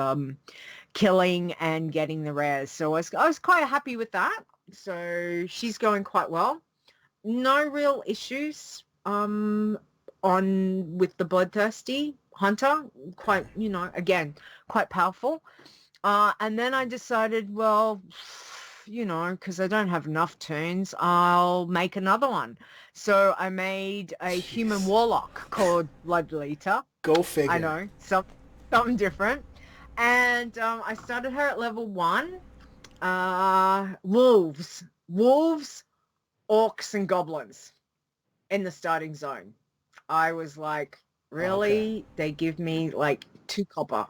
killing and getting the rares. So I was quite happy with that. So she's going quite well. No real issues on with the Bloodthirsty Hunter. Quite, you know, again, quite powerful. And then I decided, well, you know, because I don't have enough Toons, I'll make another one. So I made a human warlock called Blood Leeta. Go figure. I know, something different. And I started her at level 1. Wolves, orcs, and goblins in the starting zone. I was like, really? Okay. They give me like 2 copper.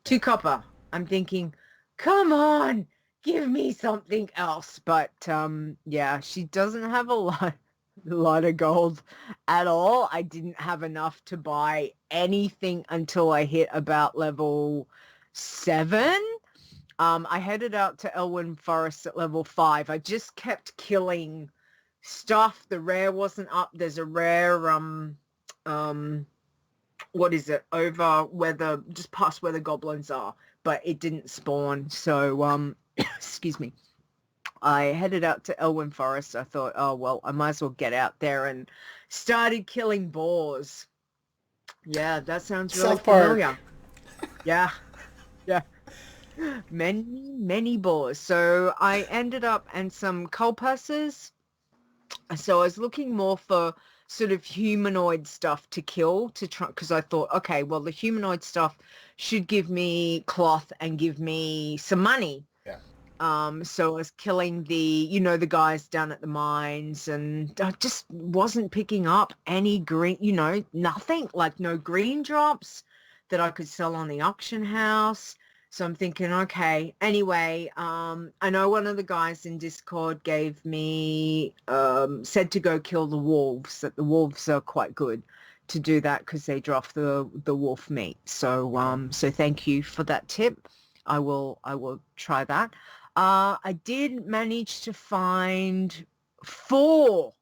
2 copper. I'm thinking, come on, give me something else. But yeah, she doesn't have a lot of gold at all. I didn't have enough to buy anything until I hit about level 7. I headed out to Elwyn Forest at level 5. I just kept killing stuff. The rare wasn't up. There's a rare what is it, over just past where the goblins are, but it didn't spawn. So excuse me, I headed out to Elwyn Forest. I thought, oh well, I might as well get out there, and started killing boars. Yeah, that sounds really South Park. familiar. Yeah many boars. So I ended up and some coal purses. So I was looking more for sort of humanoid stuff to kill to try, because I thought, okay, well, the humanoid stuff should give me cloth and give me some money. Yeah. So I was killing the guys down at the mines, and I just wasn't picking up any green, nothing, like no green drops that I could sell on the auction house. So I'm thinking, okay, anyway, I know one of the guys in Discord gave me, said to go kill the wolves, that the wolves are quite good to do that because they drop the wolf meat. So so thank you for that tip. I will try that. I did manage to find four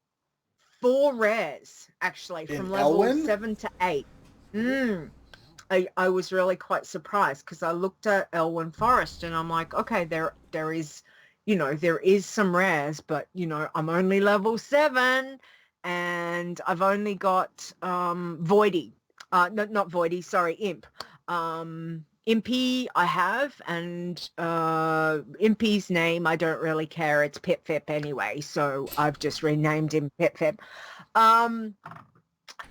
rares actually from In level Elwyn? 7 to 8. I was really quite surprised because I looked at Elwyn Forest and I'm like, okay, there is, there is some rares, but I'm only level 7 and I've only got Voidy. Not Voidy, sorry, Imp. Impy I have, and Impy's name I don't really care. It's Pip Pip anyway, so I've just renamed him Pip Pip.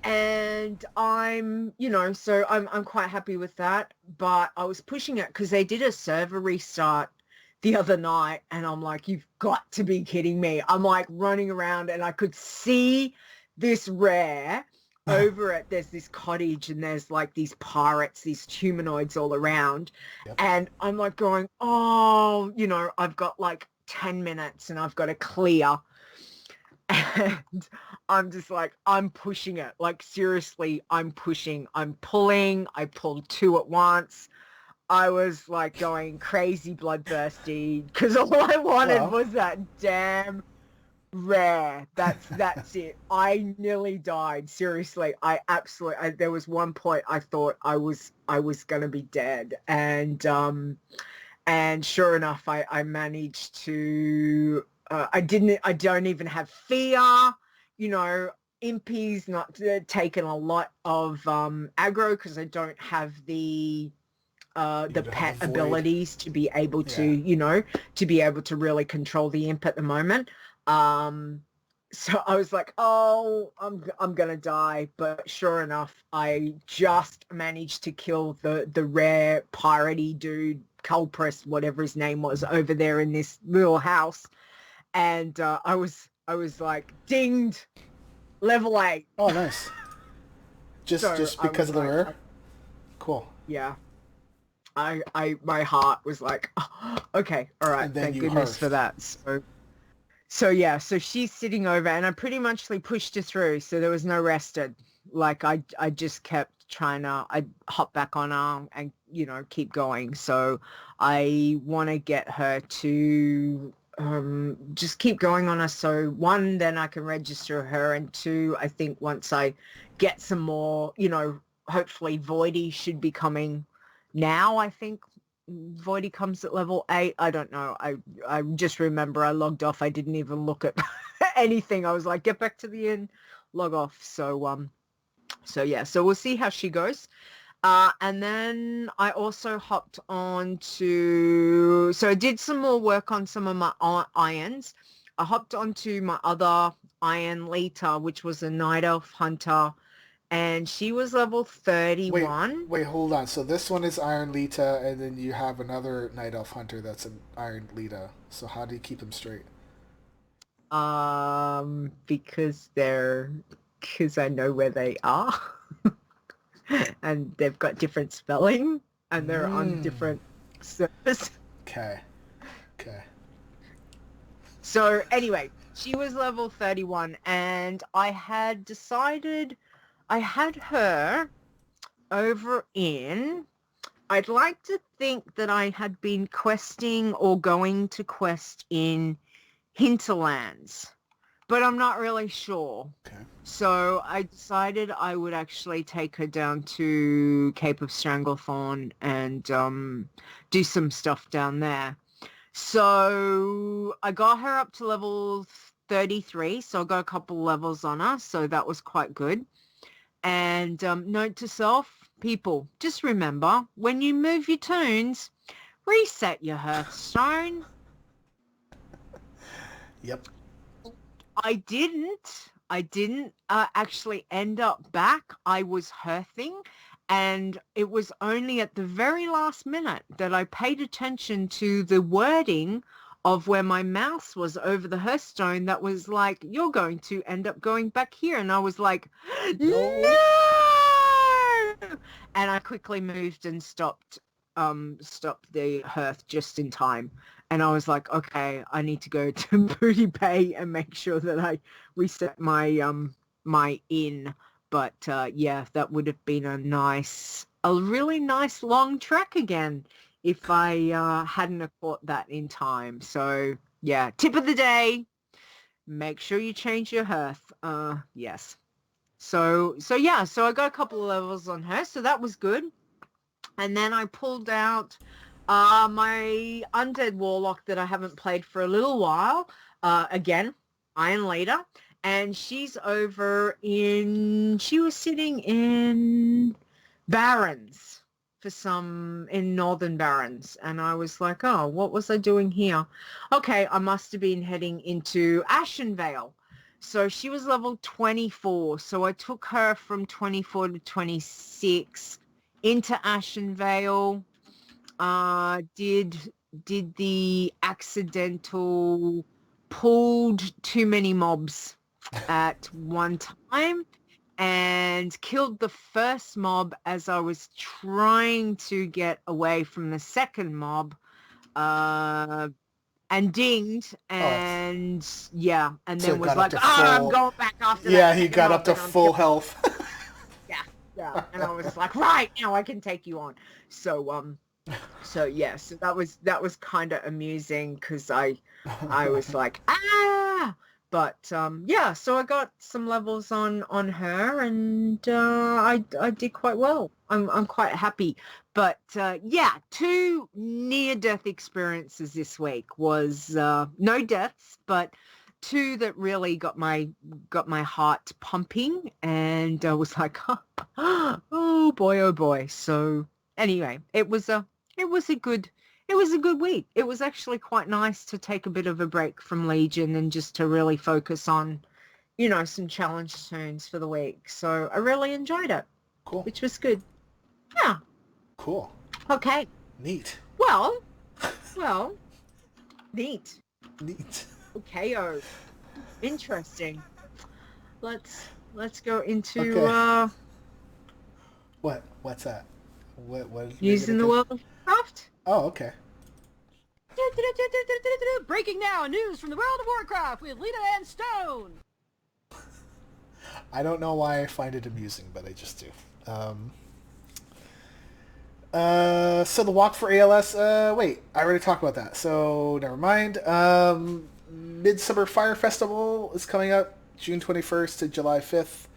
And I'm, so I'm quite happy with that. But I was pushing it because they did a server restart the other night, and I'm like, you've got to be kidding me. I'm like running around, and I could see this rare over it. There's this cottage, and there's like these pirates, these humanoids all around. Yep. And I'm like going, oh, I've got like 10 minutes, and I've got to clear. And I'm just like, I'm pushing it. Like, seriously, I'm pushing. I'm pulling. I pulled 2 at once. I was like going crazy bloodthirsty because all I wanted was that damn rare. That's it. I nearly died. Seriously, there was one point I thought I was gonna be dead, and sure enough, I managed to. I don't even have fear. Impy's not taken a lot of aggro because I don't have the pet abilities to be able to, to be able to really control the imp at the moment. So I was like, oh, I'm gonna die. But sure enough, I just managed to kill the rare piratey dude, Culpris, whatever his name was, over there in this little house. And I was like, dinged, level 8. Oh, nice. Just because of the rare? Cool. Yeah. My heart was like, oh, okay, all right, thank goodness for that. So yeah, so she's sitting over, and I pretty much pushed her through, so there was no rested. Like I just kept trying to, I hop back on her and keep going. So I want to get her to just keep going on her. So 1, then I can register her, and 2, I think once I get some more, hopefully Voidy should be coming. Now I think Voidy comes at level 8. I don't know. I just remember I logged off. I didn't even look at anything. I was like, get back to the inn, log off. So yeah, so we'll see how she goes. And then I also hopped on so I did some more work on some of my irons. I hopped onto my other iron, Leeta, which was a night elf hunter, and she was level 31. Wait, hold on. So this one is Iron Leeta, and then you have another Night Elf Hunter that's an Iron Leeta. So how do you keep them straight? Because I know where they are. And they've got different spelling, and they're on different servers. Okay. So anyway, she was level 31, and I had decided I had her over in, I'd like to think that I had been questing or going to quest in Hinterlands, but I'm not really sure. Okay. So I decided I would actually take her down to Cape of Stranglethorn and do some stuff down there. So I got her up to level 33, so I got a couple levels on her, so that was quite good. And note to self, people, just remember, when you move your Toons, reset your Hearthstone. Yep. I didn't actually end up back. I was hearthing, and it was only at the very last minute that I paid attention to the wording of where my mouse was over the Hearthstone that was like, you're going to end up going back here. And I was like, no! And I quickly moved and stopped the hearth just in time. And I was like, okay, I need to go to Booty Bay and make sure that I reset my my inn But yeah, that would have been a really nice long trek again if I hadn't have caught that in time. So yeah, tip of the day, make sure you change your hearth. Yes. So yeah, so I got a couple of levels on her, so that was good. And then I pulled out my undead warlock that I haven't played for a little while. Again, Iron Leeta. And she was sitting in Barrens in Northern Barrens. And I was like, oh, what was I doing here? Okay, I must have been heading into Ashenvale. So she was level 24. So I took her from 24 to 26 into Ashenvale. Did the accidental pulled too many mobs at one time and killed the first mob as I was trying to get away from the second mob, and dinged, and yeah, and So then it was got up like, to I'm full- going back after that. Yeah, he second got mob up to and I'm full killing- health. Yeah, and I was like, right, now I can take you on. So yeah, so that was kind of amusing because I was like, but yeah, so I got some levels on her, and I did quite well. I'm quite happy. But yeah, 2 near-death experiences this week was no deaths, but 2 that really got my heart pumping, and I was like, oh boy. So anyway, it was a good week. It was actually quite nice to take a bit of a break from Legion and just to really focus on, some challenge tunes for the week. So I really enjoyed it. Cool. Which was good. Yeah. Cool. Okay. Neat. Well, neat. Neat. Okay. Interesting. Let's go into Okay. What's that? What news in the World of Warcraft. Oh, okay. Breaking now, news from the World of Warcraft with Leeta and Stone. I don't know why I find it amusing, but I just do. So the walk for ALS, wait, I already talked about that, so never mind. Midsummer Fire Festival is coming up June 21st to July 5th.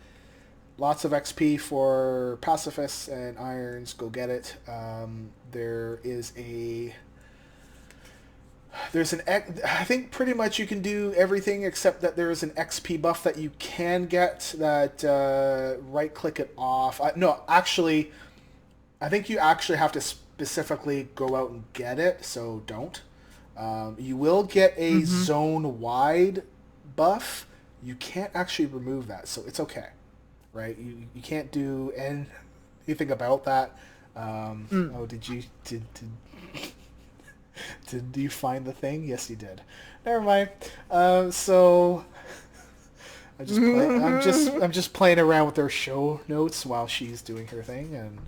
Lots of XP for Pacifists and Irons. Go get it. I think pretty much you can do everything except that there is an XP buff that you can get that right click it off. No, actually, I think you actually have to specifically go out and get it, so don't. You will get a zone-wide buff. You can't actually remove that, so it's okay. Right? You can't do anything about that. Oh, did you find the thing? Yes, you did. Never mind. So I'm just playing around with their show notes while she's doing her thing, and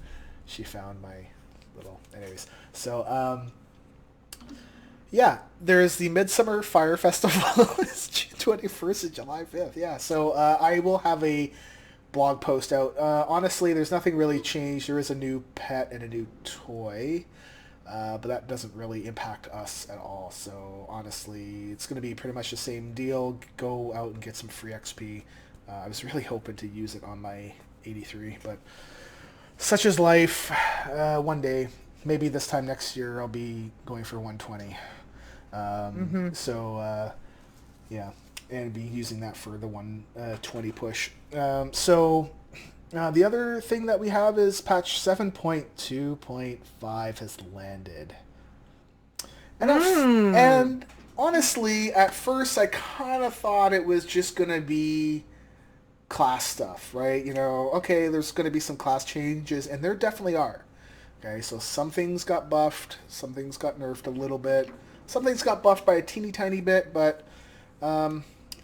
she found my little. Anyways, so yeah, there's the Midsummer Fire Festival. It's June 21st and July 5th. Yeah, so I will have a blog post out. Honestly, there's nothing really changed. There is a new pet and a new toy, but that doesn't really impact us at all. So honestly, it's going to be pretty much the same deal. Go out and get some free XP. I was really hoping to use it on my 83, but such is life. One day, maybe this time next year, I'll be going for 120. So yeah. And be using that for the 120 push. So the other thing that we have is patch 7.2.5 has landed. And honestly, at first I kind of thought it was just going to be class stuff, right? Okay, there's going to be some class changes, and there definitely are. Okay, so some things got buffed, some things got nerfed a little bit, some things got buffed by a teeny tiny bit, but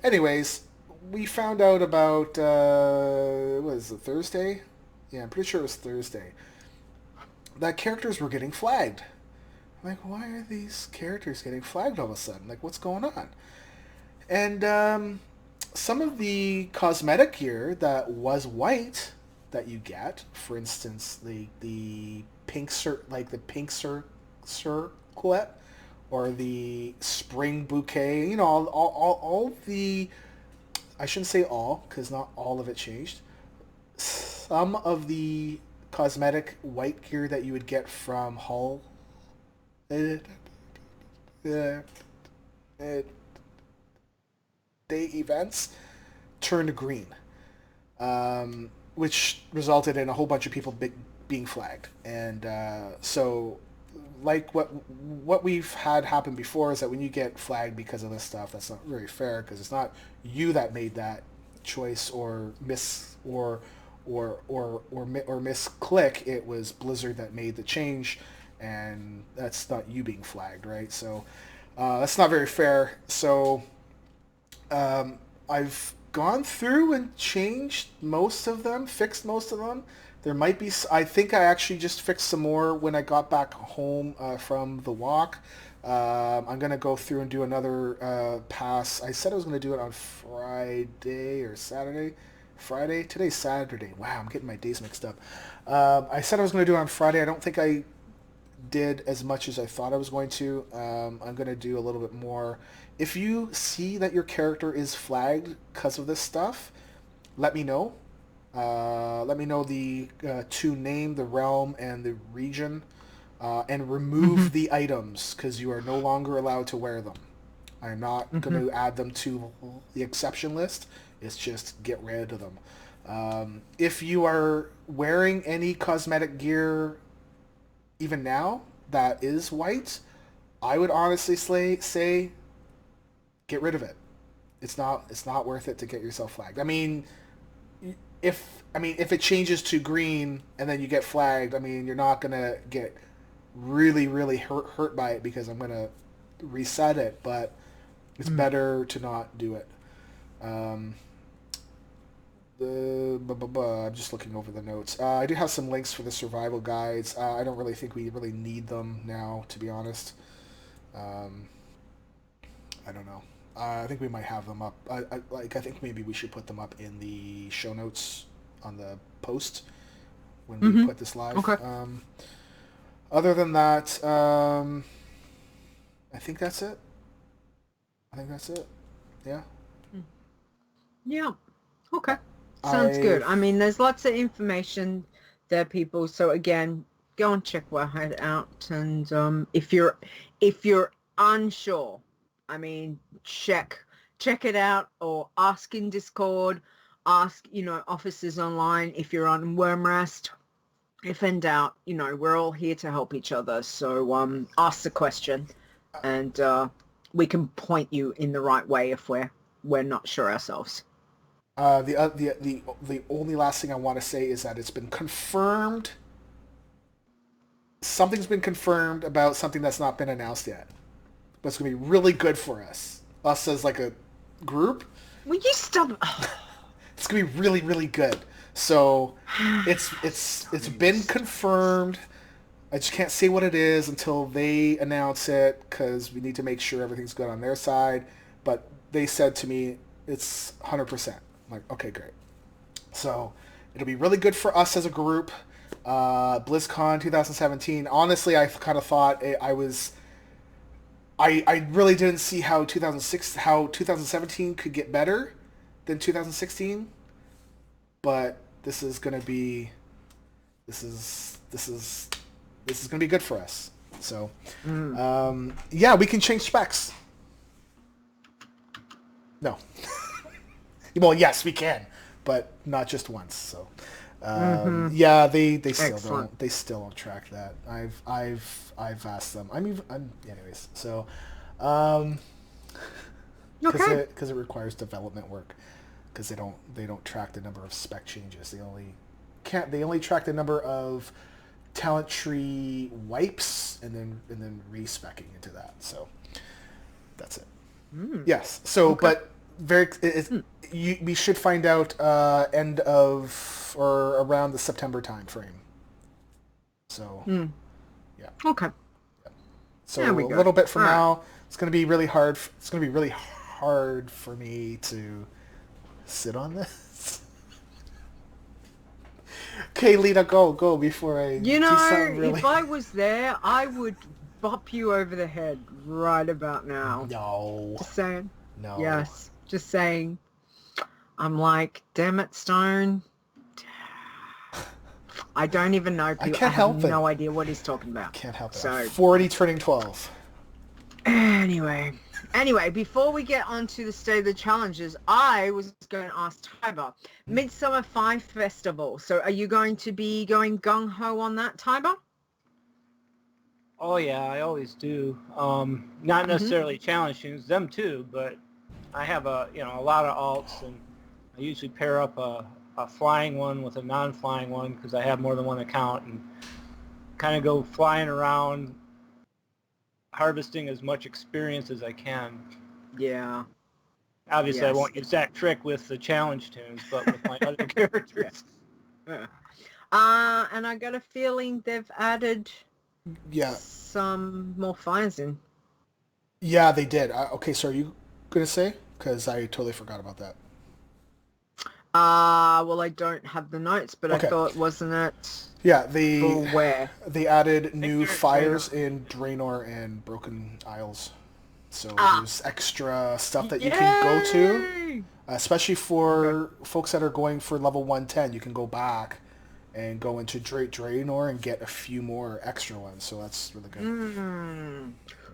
anyways, we found out about, was it Thursday? Yeah, I'm pretty sure it was Thursday. That characters were getting flagged. I'm like, why are these characters getting flagged all of a sudden? Like, what's going on? And some of the cosmetic gear that was white that you get, for instance, the circlet, or the spring bouquet, all the, I shouldn't say all, because not all of it changed. Some of the cosmetic white gear that you would get from Hull day events turned green, which resulted in a whole bunch of people being flagged. And so, like what we've had happen before is that when you get flagged because of this stuff, that's not very fair, because it's not you that made that choice or misclick. It was Blizzard that made the change, and that's not you being flagged, right? So that's not very fair. So I've gone through and changed most of them, fixed most of them. There might be, I think I actually just fixed some more when I got back home from the walk. I'm going to go through and do another pass. I said I was going to do it on Friday or Saturday. Friday? Today's Saturday. Wow, I'm getting my days mixed up. I said I was going to do it on Friday. I don't think I did as much as I thought I was going to. I'm going to do a little bit more. If you see that your character is flagged because of this stuff, let me know. Let me know the Toon name, the realm, and the region, and remove the items, because you are no longer allowed to wear them. I'm not going to add them to the exception list. It's just get rid of them. If you are wearing any cosmetic gear even now that is white, I would honestly say get rid of it. It's not worth it to get yourself flagged. If it changes to green and then you get flagged, you're not gonna get really, really hurt by it, because I'm gonna reset it. But it's better to not do it. I'm just looking over the notes. I do have some links for the survival guides. I don't really think we really need them now, to be honest. I don't know. I think we might have them up. I think maybe we should put them up in the show notes on the post when we put this live. Okay. Other than that, I think that's it. Yeah. Yeah. Okay. Sounds good. There's lots of information there, people. So again, go and check Wowhead out. And if you're unsure, check it out, or ask in Discord, ask, officers online if you're on Wormrest. If in doubt, we're all here to help each other. So ask the question, and we can point you in the right way if we're not sure ourselves. The only last thing I want to say is that it's been confirmed. Something's been confirmed about something that's not been announced yet, but it's going to be really good for us as like a group. Will you stop? It's going to be really, really good. So it's been confirmed. I just can't say what it is until they announce it, because we need to make sure everything's good on their side. But they said to me it's 100%. I'm like, okay, great. So it'll be really good for us as a group. BlizzCon 2017. Honestly, I kind of thought I really didn't see how 2017 could get better than 2016. But this is gonna be good for us. So yeah, we can change specs. No. Well, yes, we can, but not just once. So yeah, they still don't track that. I've asked them. Anyways. So because it requires development work. Because they don't track the number of spec changes. They only track the number of talent tree wipes and then respecking into that. So that's it. Yes. So but we should find out end of or around the September time frame. So yeah. Okay. Yeah. So a little bit from now, it's going to be really hard. It's going to be really hard for me to sit on this? Okay, Leeta, go before I You do know, something really... if I was there, I would bop you over the head right about now. No. Just saying. No. Yes, just saying. I'm like, damn it, Stone. I don't even know people. I can't help have it. no idea what he's talking about. Can't help it. So, I'm 40 turning 12. Anyway, before we get on to the state of the challenges, I was going to ask Tiber. Midsummer Fire Festival. So are you going to be going gung-ho on that, Tiber? Oh yeah, I always do. Not necessarily challenge tunes, them too, but I have a lot of alts, and I usually pair up a flying one with a non-flying one because I have more than one account, and kind of go flying around, harvesting as much experience as I can. Yeah. Obviously, Yes. I won't use that trick with the challenge tunes, but with my other characters. Yeah. And I got a feeling they've added some more fires in. Yeah, they did. Okay, so are you going to say? Because I totally forgot about that. Well, I don't have the notes, but Okay. I thought, wasn't it? Yeah, For where? they added new Draenor. fires in Draenor and Broken Isles. So there's extra stuff that you can go to, especially for folks that are going for level 110. You can go back and go into Draenor and get a few more extra ones. So that's really good.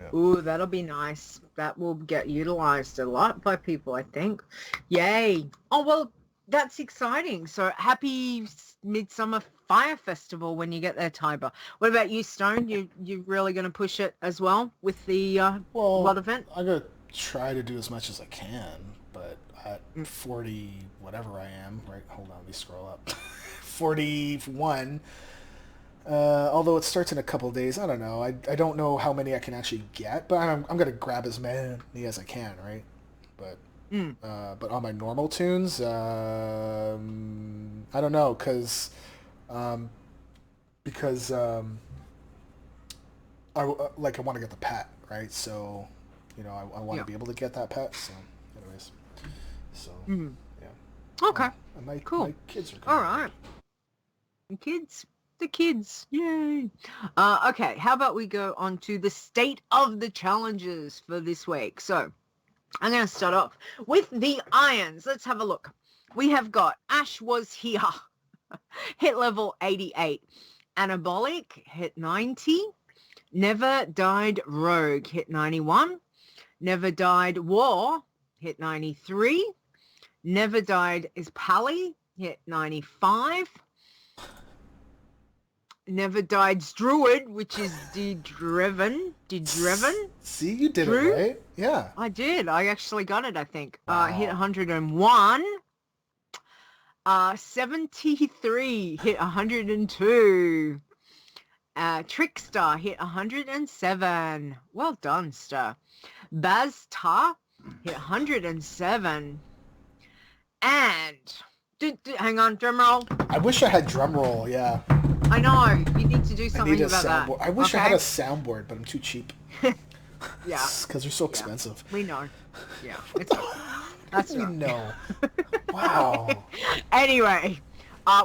Yeah. Ooh, that'll be nice. That will get utilized a lot by people, I think. Yay. Oh, well, that's exciting. So happy Midsummer Fire Festival when you get there, Tiber. What about you, Stone? You really going to push it as well with the blood event? I'm going to try to do as much as I can, but at 40, whatever I am, right? Hold on, let me scroll up. 41. Although it starts in a couple of days, I don't know. I don't know how many I can actually get, but I'm going to grab as many as I can, right? But on my normal tunes, I don't know, because I want to get the pet, right? So, I want to be able to get that pet. So, anyways, yeah. Okay. Cool. My kids are good. All right. The kids. Yay. Okay. How about we go on to the state of the challenges for this week? So I'm going to start off with the irons. Let's have a look. We have got Ash was here. Hit level 88. Anabolic hit 90. Never Died Rogue hit 91. Never Died War hit 93. Never Died is Pally hit 95. Never Died's Druid, which is Dedriven. See, you did Drew? it right. Yeah. I did. I actually got it, I think. Wow. Hit 101. 73 hit 102. Trickster hit 107. Well done, Star. Bazta hit 107. And hang on, drum roll. I wish I had drum roll. Yeah. I know. You need to do something about that. I wish I had a soundboard, but I'm too cheap. Yeah. Because they're so expensive. We know. Yeah. It's okay. That's we right. know. Wow. Anyway,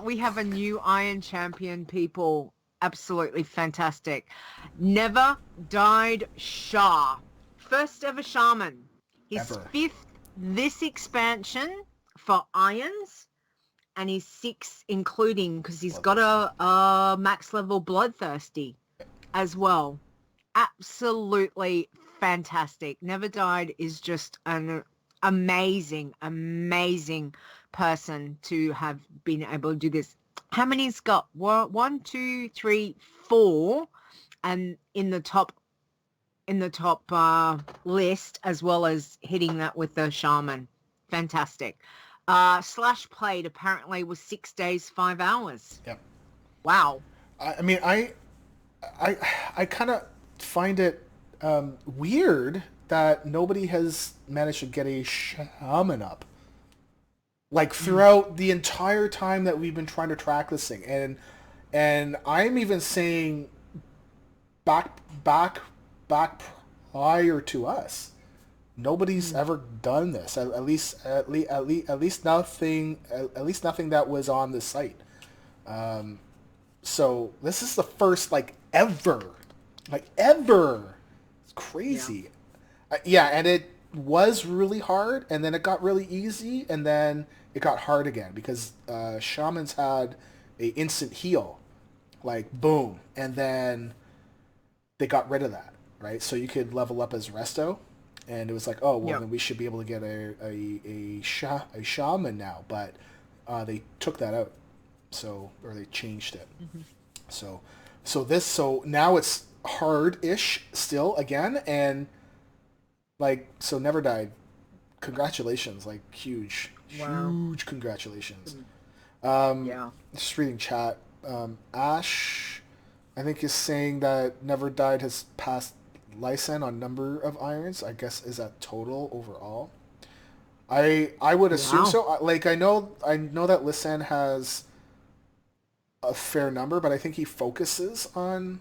we have a new Iron Champion, people. Absolutely fantastic. Never Died Shah. First ever Shaman. His fifth this expansion for Irons. And he's 6 including, because he's got a max level Bloodthirsty as well. Absolutely fantastic. Never Died is just an amazing person to have been able to do this. How many's got? 1, 2, 3, 4, and in the top list, as well as hitting that with the Shaman. Fantastic. Slash played apparently was 6 days, 5 hours. Yep. Wow. I mean, I kind of find it weird that nobody has managed to get a shaman up. Like throughout the entire time that we've been trying to track this thing, and I'm even saying back prior to us, Nobody's ever done this. At least nothing. At least nothing that was on the site. So this is the first like ever. It's crazy. Yeah, and it was really hard, and then it got really easy, and then it got hard again because shamans had a instant heal, like boom, and then they got rid of that, right? So you could level up as resto, and it was like, oh well, then we should be able to get a shaman now, but they took that out, or they changed it. So now it's hard-ish still again, and so Never Died. Congratulations, like huge congratulations. Just reading chat. Ash, I think, is saying that Never Died has passed Lysan on number of irons. I guess is that total overall. I would assume so. Like I know that Lysan has a fair number, but I think he focuses on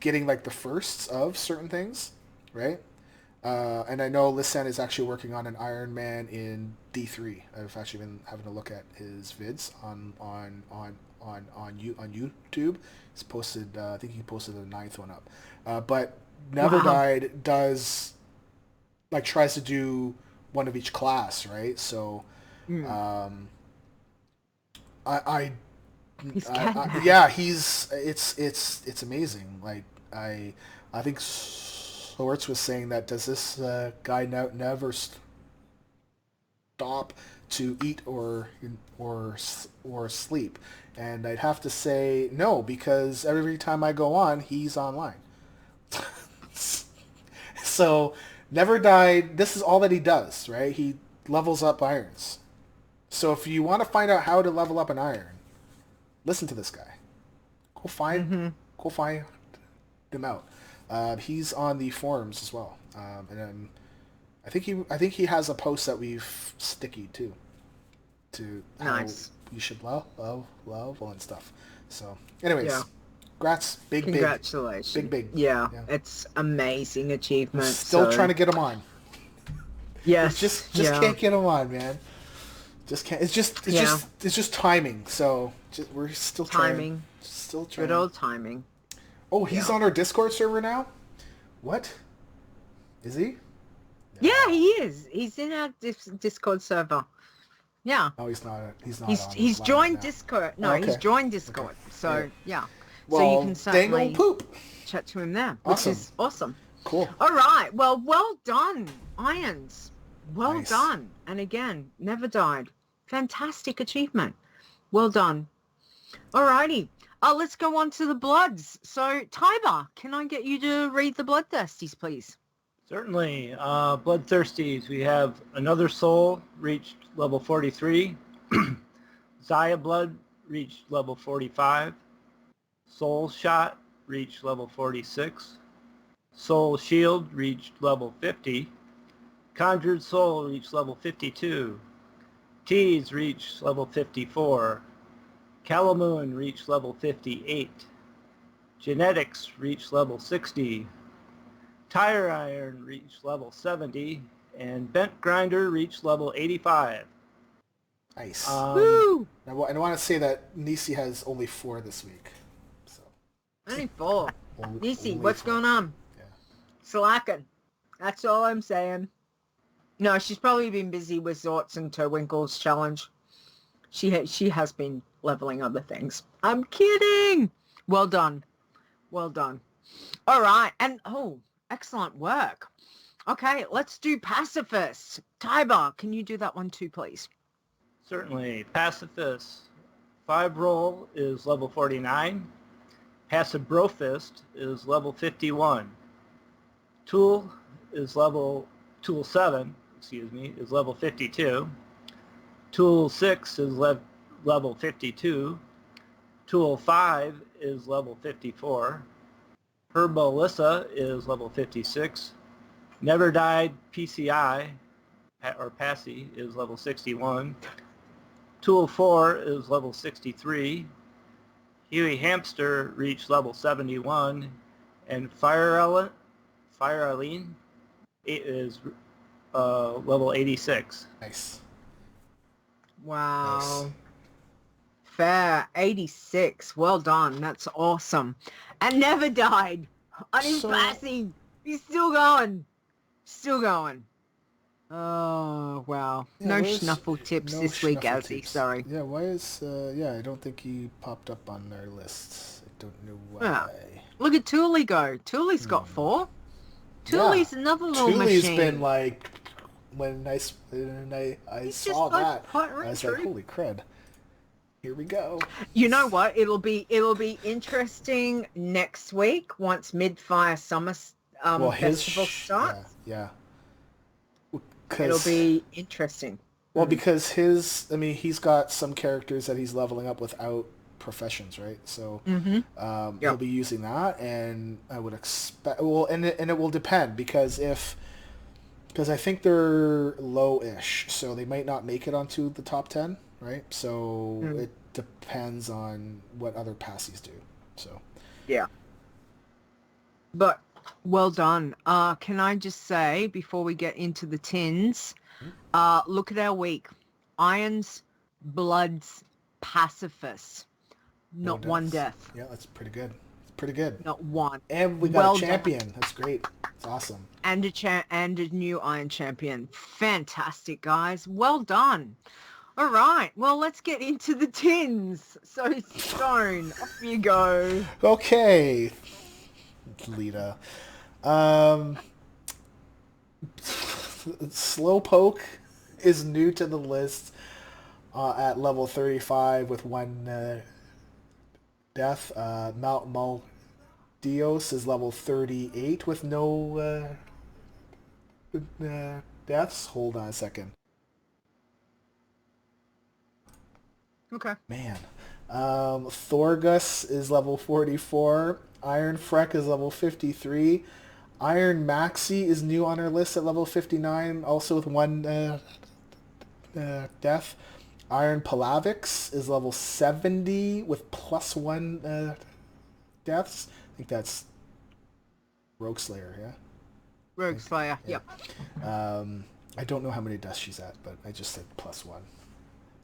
getting like the firsts of certain things, right? And I know Lysan is actually working on an Iron Man in D3. I've actually been having a look at his vids on YouTube. He's posted. I think he posted the 9th one up. But Never Died does tries to do one of each class, right? So, it's amazing. Like I think Swartz was saying that does this guy never stop to eat or sleep? And I'd have to say no, because every time I go on, he's online. So Never Died. This is all that he does, right? He levels up irons. So if you want to find out how to level up an iron, listen to this guy. Go find him out. He's on the forums as well, and I think he has a post that we've stickied to how you should love and stuff. So, anyways, congrats, congratulations, big. Yeah, it's amazing achievement. Still trying to get him on. Yes, just can't get him on, man. Just can't. It's just timing. So we're still trying. Still trying. Good old timing. Oh, he's on our Discord server now? What? Is he? No. Yeah, he is. He's in our Discord server. Yeah. Oh, he's not. He's joined Discord. No, he's joined Discord. Okay. So yeah. Well, so you can certainly poop. Chat to him there, awesome. Which is awesome. Cool. All right. Well done, Irons. Well done. And again, Never Died. Fantastic achievement. Well done. All righty. Let's go on to the Bloods. So, Tiber, can I get you to read the Bloodthirsties, please? Certainly. Bloodthirsties, we have Another Soul, reached level 43. Zaya Blood, reached level 45. Soul Shot, reached level 46. Soul Shield, reached level 50. Conjured Soul, reached level 52. Tease, reached level 54. Calamoon reached level 58. Genetics reached level 60. Tire Iron reached level 70. And Bent Grinder reached level 85. Nice. Woo! I want to say that Nisi has only 4 this week. So. Only 4. Nisi, what's 4. going on? Yeah. Slacking. That's all I'm saying. No, she's probably been busy with Zort's and Terwinkle's challenge. She has been leveling other things. I'm kidding. Well done. Well done. All right. And, excellent work. Okay, let's do Pacifists. Tiber, can you do that one too, please? Certainly. Pacifists. 5 roll is level 49. Passive Brofist is level 51. Tool 7, is level 52. Tool 6 is level 52. Tool 5 is level 54. Herbalissa is level 56. Never Died PCI, or Passy, is level 61. Tool 4 is level 63. Huey Hamster reached level 71. And Fire Eileen is level 86. Nice. Wow. Nice. Fair. 86. Well done. That's awesome. And never died. On his So- passing. He's still going. Still going. Oh, wow. Yeah, no where's- snuffle tips no this week, Schnuffle Azzy. tips. Sorry. Yeah, why is... yeah, I don't think he popped up on our lists. I don't know why. Yeah. Look at Thule go. Thule's got 4. Thule's another little Thule's machine. been like... When I He's saw just like that, pottering I was like, through. holy crud. Here we go. You know what? It'll be interesting next week once Mid-Fire Summer Festival starts. Yeah. It'll be interesting. Well, because he's got some characters that he's leveling up without professions, right? So he'll be using that, and I would expect... Well, and it will depend, because I think they're low-ish, so they might not make it onto the top 10, right? So it depends on what other passies do. So Yeah. But well done. Can I just say, before we get into the tins, look at our week. Irons, Bloods, Pacifists. Not one death. Yeah, that's pretty good. It's pretty good. Not one. And we got a champion. That's great. It's awesome. And a new Iron Champion. Fantastic, guys. Well done. All right. Well, let's get into the tins. So, Stone, off you go. Okay. Leeta. Slowpoke is new to the list at level 35 with 1 death. Mount Maldios is level 38 with no deaths. Hold on a second. Okay. Man. Thorgus is level 44. Iron Freck is level 53. Iron Maxi is new on our list at level 59, also with 1 death. Iron Palavix is level 70 with +1 deaths. I think that's Rogue Slayer, yeah? Rogue Slayer, Yeah. yep. I don't know how many deaths she's at, but I just said +1.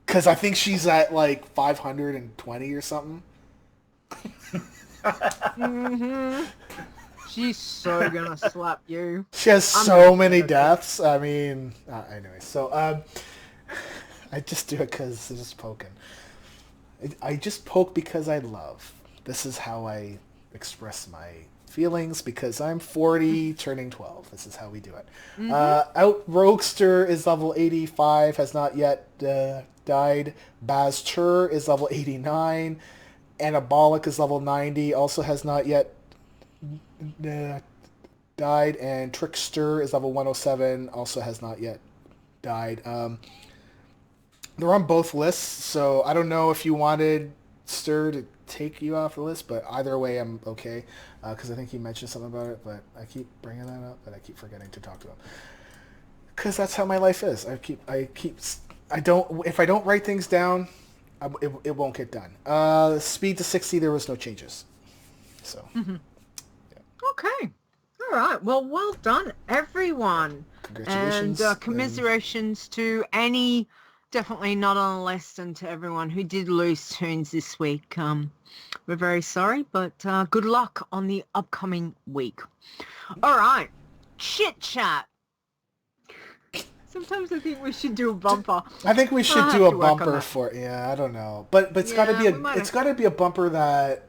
Because I think she's at like 520 or something. She's so gonna slap you. She has so many deaths. I mean, anyway. So, I just do it because I'm just poking. I just poke because I love. This is how I express my feelings, because I'm 40, turning 12. This is how we do it. Out Roguester is level 85, has not yet died. Baztur is level 89. Anabolic is level 90, also has not yet died. And Trickster is level 107, also has not yet died. They're on both lists, so I don't know if you wanted Stir to take you off the list, but either way I'm okay, because I think he mentioned something about it, but I keep bringing that up, but I keep forgetting to talk to him. Because that's how my life is. If I don't write things down, it won't get done. Speed to 60, there was no changes. So. Yeah. Okay. All right. Well done, everyone. Congratulations. And commiserations to any, definitely not on the list, and to everyone who did lose Toons this week. We're very sorry, but good luck on the upcoming week. All right. Chit Chat. Sometimes I think we should do a bumper. I think we should I'll do have a to work on bumper that. for I don't know, but it's got to be a bumper that,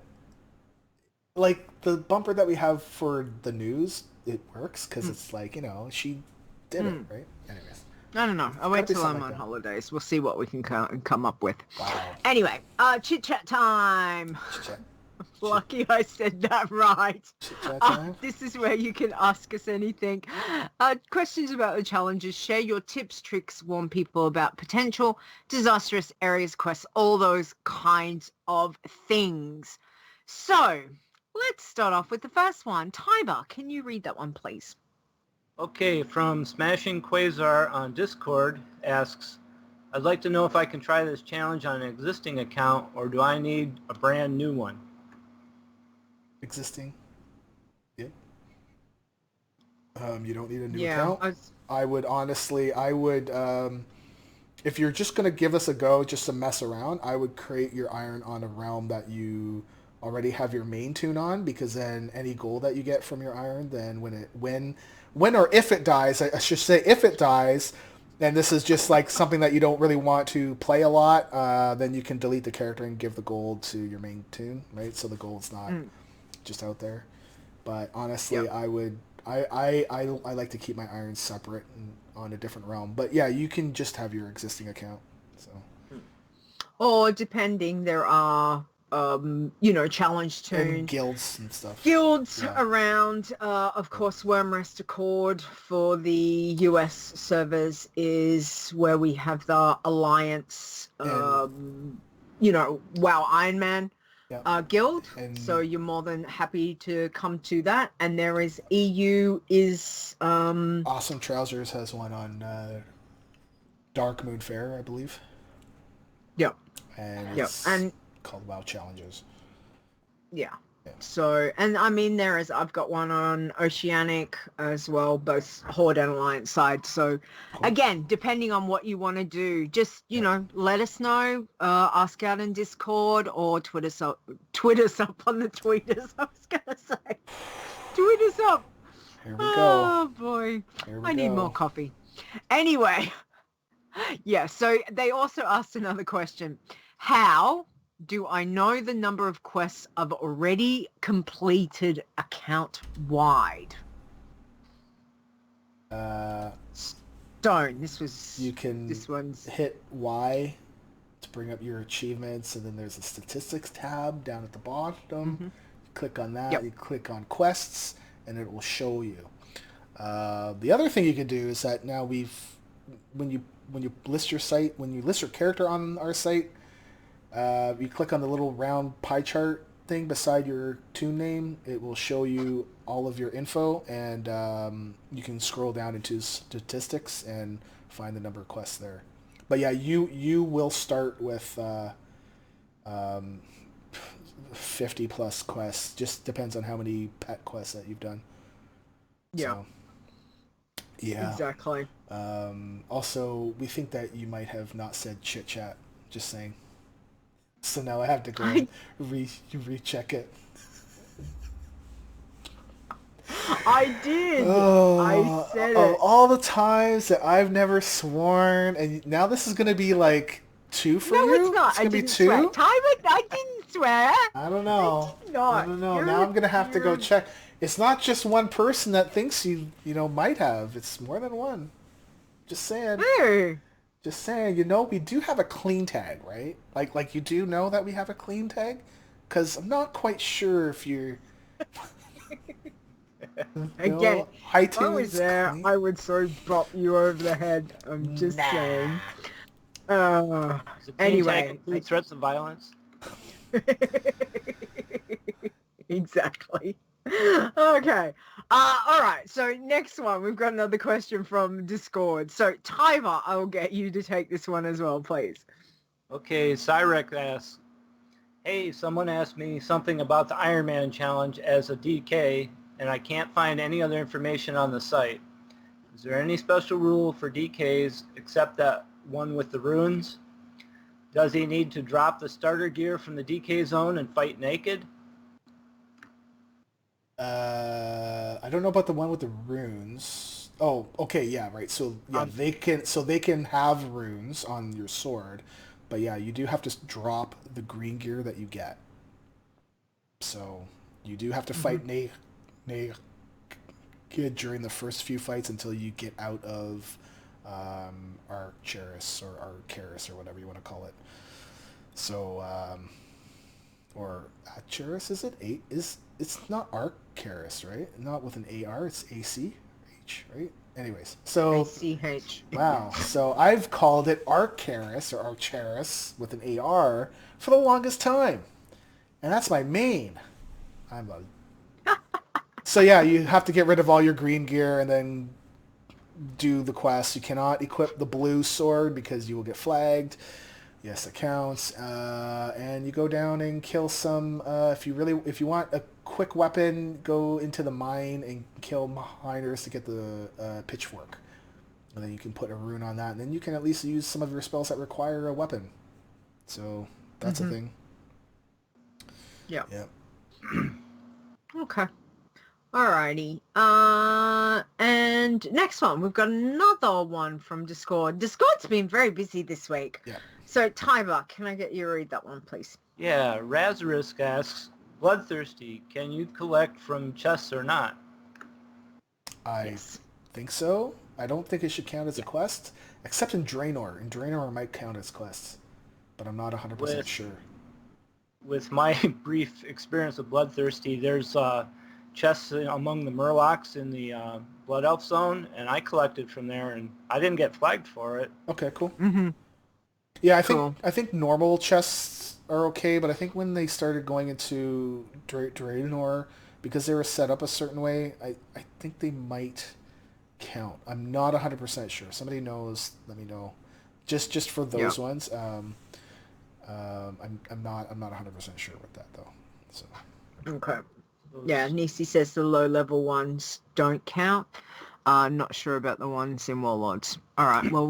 like the bumper that we have for the news, it works because it's like, she did it, right? Anyways, I don't know. I'll wait till I'm on holidays. We'll see what we can come up with. Wow. Anyway, Chit Chat time. Chit-chat. Lucky I said that right. Chit-chat time. This is where you can ask us anything. Questions about the challenges, share your tips, tricks, warn people about potential disastrous areas, quests, all those kinds of things. So, let's start off with the first one. Tiber, can you read that one, please? Okay, from Smashing Quasar on Discord asks, I'd like to know if I can try this challenge on an existing account, or do I need a brand new one? Existing. Yep. You don't need a new Yeah, account. I would if you're just going to give us a go just to mess around, I would create your iron on a realm that you already have your main tune on, because then any gold that you get from your iron, then when or if it dies, I should say if it dies, and this is just like something that you don't really want to play a lot, then you can delete the character and give the gold to your main tune, right? So the gold's not just out there. But honestly, Yep. I like to keep my irons separate and on a different realm. But yeah, you can just have your existing account. So Or depending, there are challenge tune and guilds and stuff. guilds Yeah. around. Of course, Wormrest Accord for the US servers is where we have the Alliance, WoW Iron Man Yeah. guild. And- So you're more than happy to come to that. And there is EU is Awesome Trousers has one on Dark Moon Fair, I believe. yeah. And Yep, it's and called WoW Challenges. yeah. Yeah. So, and I mean, I've got one on Oceanic as well, both Horde and Alliance side. So Cool. again, depending on what you want to do, just, let us know, ask out in Discord or tweet us up on the tweeters. I was going to say, tweet us up. Here we go. Oh boy. Here we I need go. more coffee. Anyway, yeah, so they also asked another question. How do I know the number of quests I've already completed account-wide? Stone, You can this one's... hit Y to bring up your achievements, and then there's a statistics tab down at the bottom. You click on that. Yep. You click on quests, and it will show you. The other thing you can do is that now when you list your site, when you list your character on our site, you click on the little round pie chart thing beside your tune name. It will show you all of your info, and you can scroll down into statistics and find the number of quests there. But yeah, you will start with 50 plus quests. Just depends on how many pet quests that you've done. Yeah. So, yeah. Exactly. Also, we think that you might have not said Chit Chat. Just saying. So now I have to go and recheck it. I did. Oh, I said of it. all the times that I've never sworn, and now this is going to be like 2 for No, you? it's not. It's I going to be didn't 2? swear. Tiber, I didn't swear. I don't know. I did not. I don't know. You're- Now I'm going to have to go you're- check. It's not just one person that thinks you might have. It's more than one. Just saying. No. Just saying, we do have a clean tag, right? Like you do know that we have a clean tag? Because I'm not quite sure if you're... Again, if I was iTunes there, clean? I would so bop you over the head. I'm just saying. Is the clean tag Anyway. include threats of violence? Exactly. Okay. All right. So next one, we've got another question from Discord. So Tiber, I will get you to take this one as well, please. Okay, Cyrek asks, hey, someone asked me something about the Iron Man challenge as a DK, and I can't find any other information on the site. Is there any special rule for DKs except that one with the runes? Does he need to drop the starter gear from the DK zone and fight naked? I don't know about the one with the runes. Oh, okay, yeah, right. So yeah, they can have runes on your sword, but yeah, you do have to drop the green gear that you get. So you do have to fight naked during the first few fights until you get out of Archeris or Arcaris or whatever you want to call it. So or Archeris, is it? It's not Arcaris, right? Not with an AR, it's ACH, right? Anyways, so ACH. wow. So I've called it Arcaris or Archeris with an AR for the longest time. And that's my main. So yeah, you have to get rid of all your green gear and then do the quest. You cannot equip the blue sword because you will get flagged. Yes, accounts, and you go down and kill some. If you want a quick weapon, go into the mine and kill miners to get the pitchfork, and then you can put a rune on that, and then you can at least use some of your spells that require a weapon. So that's a thing. Yeah. Yeah. Okay. Alrighty. And next one, we've got another one from Discord. Discord's been very busy this week. Yeah. So, Tiber, can I get you to read that one, please? Yeah, Razarisk asks, Bloodthirsty, can you collect from chests or not? I think so. I don't think it should count as a quest, except in Draenor. In Draenor, it might count as quests, but I'm not 100% sure. With my brief experience with Bloodthirsty, there's chests among the Murlocs in the Blood Elf Zone, and I collected from there, and I didn't get flagged for it. Okay, cool. Mm-hmm. Yeah, I think normal chests are okay, but I think when they started going into Draenor, because they were set up a certain way, I think they might count. I'm not 100% sure. Somebody knows, let me know. Just for those ones. I'm not 100% sure with that though. So. Okay. Yeah, Nisi says the low-level ones don't count. Not sure about the ones in Warlords. All right, well,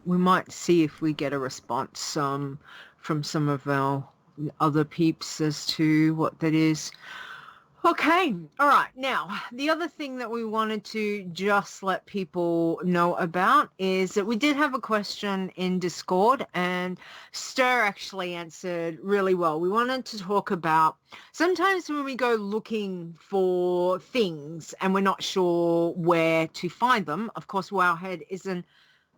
we might see if we get a response from some of our other peeps as to what that is. Okay, all right. Now, the other thing that we wanted to just let people know about is that we did have a question in Discord, and Stir actually answered really well. We wanted to talk about sometimes when we go looking for things and we're not sure where to find them. Of course, Wowhead is an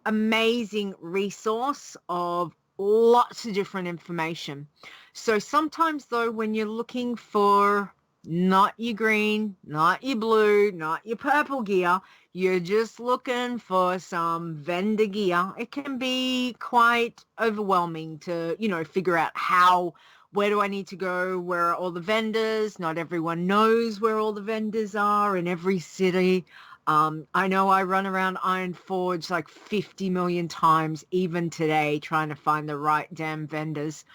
amazing resource of lots of different information. So sometimes, though, when you're looking for not your green, not your blue, not your purple gear, you're just looking for some vendor gear, it can be quite overwhelming to, figure out where do I need to go? Where are all the vendors? Not everyone knows where all the vendors are in every city. I know I run around Ironforge like 50 million times, even today, trying to find the right damn vendors.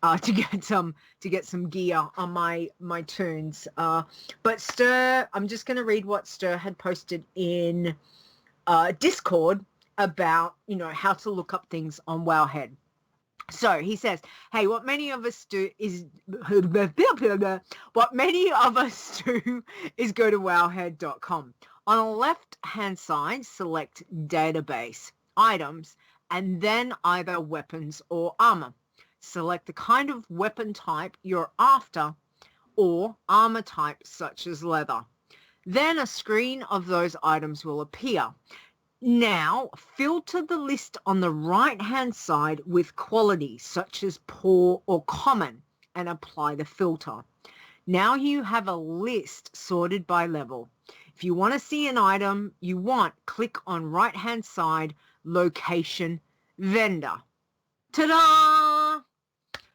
To get some gear on my Toons. But Stir, I'm just going to read what Stir had posted in Discord about, how to look up things on Wowhead. So he says, hey, what many of us do is go to wowhead.com. On the left-hand side, select database, items, and then either weapons or armor. Select the kind of weapon type you're after or armor type such as leather. Then a screen of those items will appear. Now, filter the list on the right-hand side with quality such as poor or common and apply the filter. Now you have a list sorted by level. If you want to see an item you want, click on right-hand side, location, vendor. Ta-da!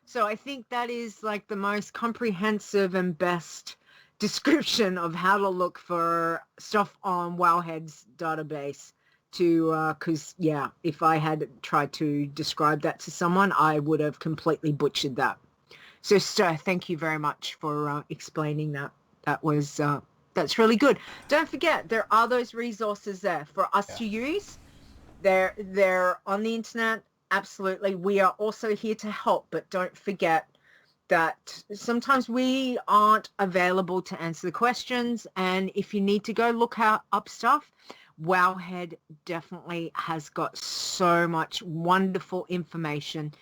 So I think that is like the most comprehensive and best description of how to look for stuff on Wowhead's database because, if I had tried to describe that to someone, I would have completely butchered that. So, Stir, thank you very much for explaining that. That's really good. Don't forget, there are those resources there for us to use. They're on the internet. Absolutely. We are also here to help, but don't forget that sometimes we aren't available to answer the questions. And if you need to go look up stuff, Wowhead definitely has got so much wonderful information.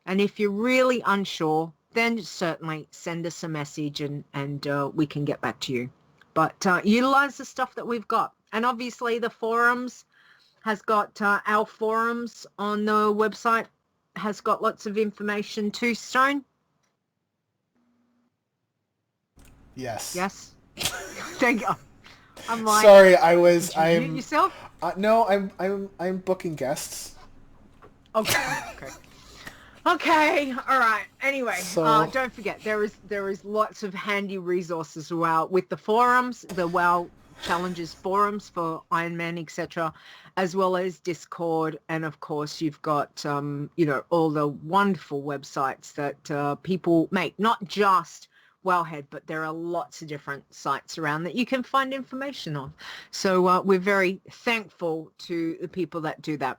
And if you're really unsure, then certainly send us a message and we can get back to you. But utilize the stuff that we've got. And obviously the forums has got our forums on the website, has got lots of information too, Stone? Yes. Yes? Thank you. I'm like, sorry, did you mute yourself? No, I'm booking guests. Okay. Okay, all right. Anyway, So- don't forget, there is lots of handy resources with the forums, the WoW challenges forums for Iron Man, etc., as well as Discord. And of course, you've got, all the wonderful websites that people make, not just Wellhead, but there are lots of different sites around that you can find information on. So we're very thankful to the people that do that.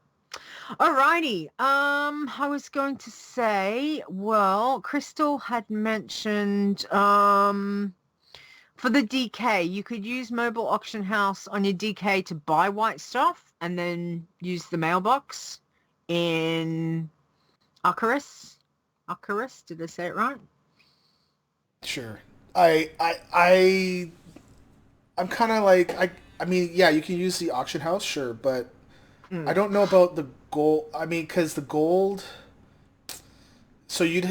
Alrighty. I was going to say, well, Crystal had mentioned for the DK, you could use Mobile Auction House on your DK to buy white stuff and then use the mailbox in Icarus. Icarus, did I say it right? Sure. I'm kind of like I mean, yeah, you can use the auction house, sure, but I don't know about the gold. I mean, because the gold. So you'd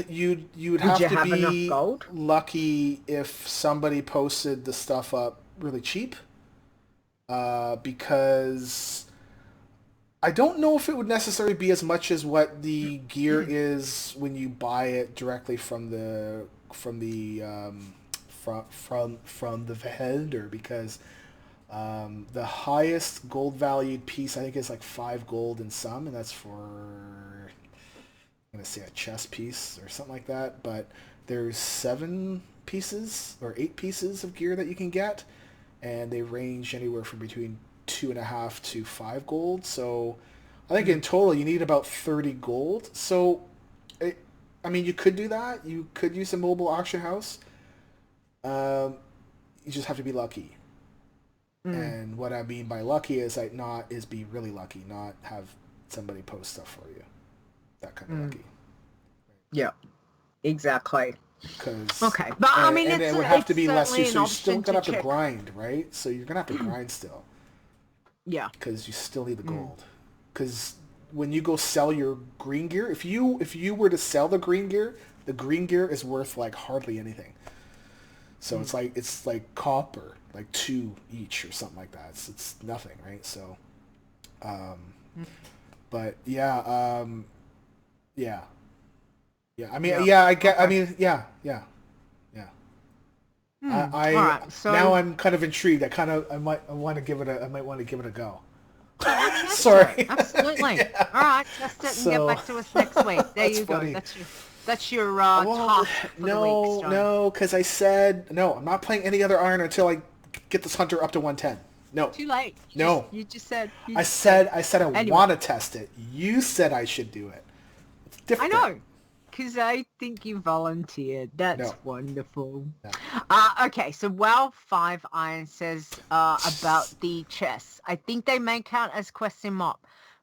have to be lucky if somebody posted the stuff up really cheap, because I don't know if it would necessarily be as much as what the gear is when you buy it directly from the vendor, because the highest gold valued piece I think is like 5 gold and some, and that's for, I'm gonna say a chest piece or something like that. But there's 7 pieces or 8 pieces of gear that you can get, and they range anywhere from between 2.5 to 5 gold. So I think in total you need about 30 gold. So I mean, you could do that. You could use a mobile auction house. You just have to be lucky. And what I mean by lucky is be really lucky, not have somebody post stuff for you. That kind of lucky. Yeah, exactly. Okay, but I mean, it would have to be less. So you're still gonna have to grind, right? So you're gonna have to grind still. Yeah. Because you still need the gold. Because when you go sell your green gear, if you were to sell the green gear is worth like hardly anything. So it's like copper, like 2 each or something like that. It's nothing, right? So, but yeah, yeah. I mean, yeah, I get. Okay. I mean, yeah. Right, so now I'm kind of intrigued. I might want to give it a go. Sorry. Absolutely. Yeah. All right, test it and get back to us next week. There you go. Funny. That's your task for the week. No, because I said no. I'm not playing any other iron until I get this hunter up to 110. No. Too late. You just said. I said I want to test it. You said I should do it. It's different. I know, because I think you volunteered. That's wonderful. No. Okay, so WoW 5 Iron says about the chests. I think they may count as quests in MOP,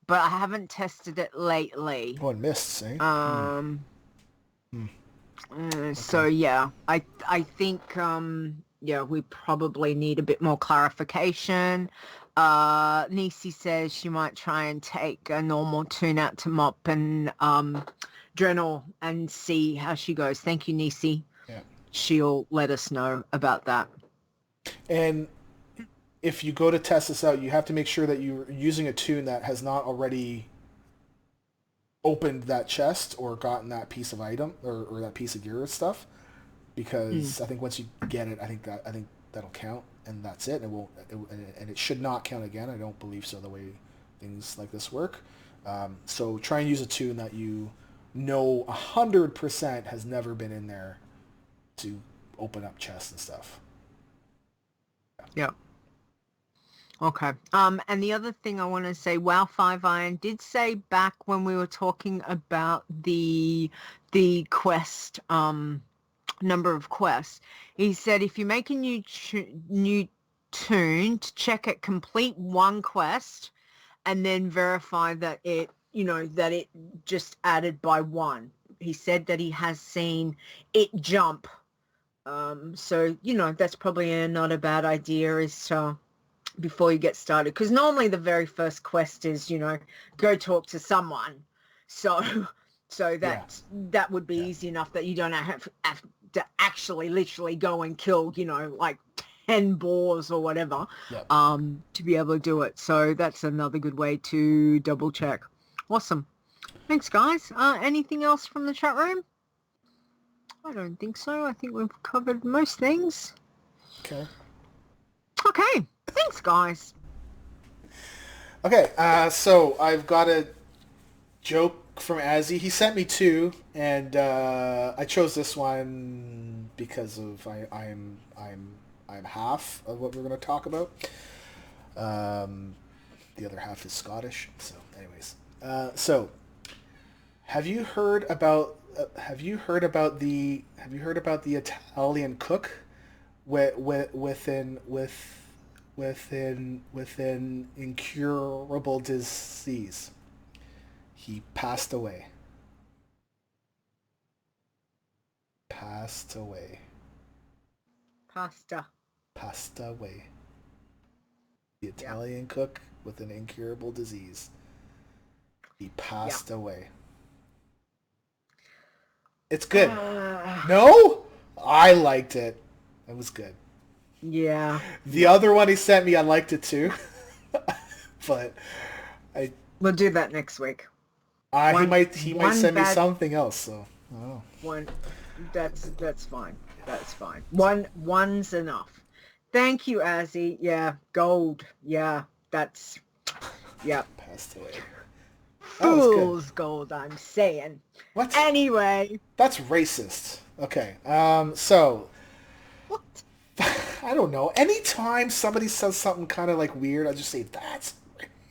but I haven't tested it lately. Oh, and mists, eh? So yeah, I think we probably need a bit more clarification. Nisi says she might try and take a normal tune out to MOP and Drenal and see how she goes. Thank you, Nisi. Yeah. She'll let us know about that. And if you go to test this out, you have to make sure that you're using a tune that has not already opened that chest or gotten that piece of item or that piece of gear or stuff, because I think once you get it, I think that'll count, and that's it. And it should not count again. I don't believe so, the way things like this work. So try and use a tune that you know 100% has never been in there to open up chests and stuff. Yeah. Okay. And the other thing I want to say, WoW 5 Iron did say back when we were talking about the quest, number of quests, he said if you make a new tune, to check it, complete one quest, and then verify that it just added by 1. He said that he has seen it jump. So, that's probably not a bad idea, is to, before you get started, because normally the very first quest is go talk to someone, so that would be easy enough that you don't have to actually literally go and kill like 10 boars or whatever to be able to do it. So that's another good way to double check. Awesome. Thanks, guys. Anything else from the chat room? I don't think so. I think we've covered most things. Okay. Thanks, guys. Okay, so I've got a joke from Azzy. He sent me two, and I chose this one because of I'm half of what we're going to talk about. The other half is Scottish. So, anyways, so have you heard about the Italian cook within incurable disease? He passed away. Passed away. Pasta. Passed away. The Italian cook with an incurable disease. He passed away. It's good. No? I liked it. It was good. Yeah. The other one he sent me, I liked it too. But we'll do that next week. He might send me something else, so I don't know. One that's fine. That's fine. One's enough. Thank you, Azzy. Yeah, gold. Yeah, that's Passed away. Fool's gold, I'm saying. What? Anyway. That's racist. Okay. So What? I don't know. Anytime somebody says something kind of like weird, I just say that's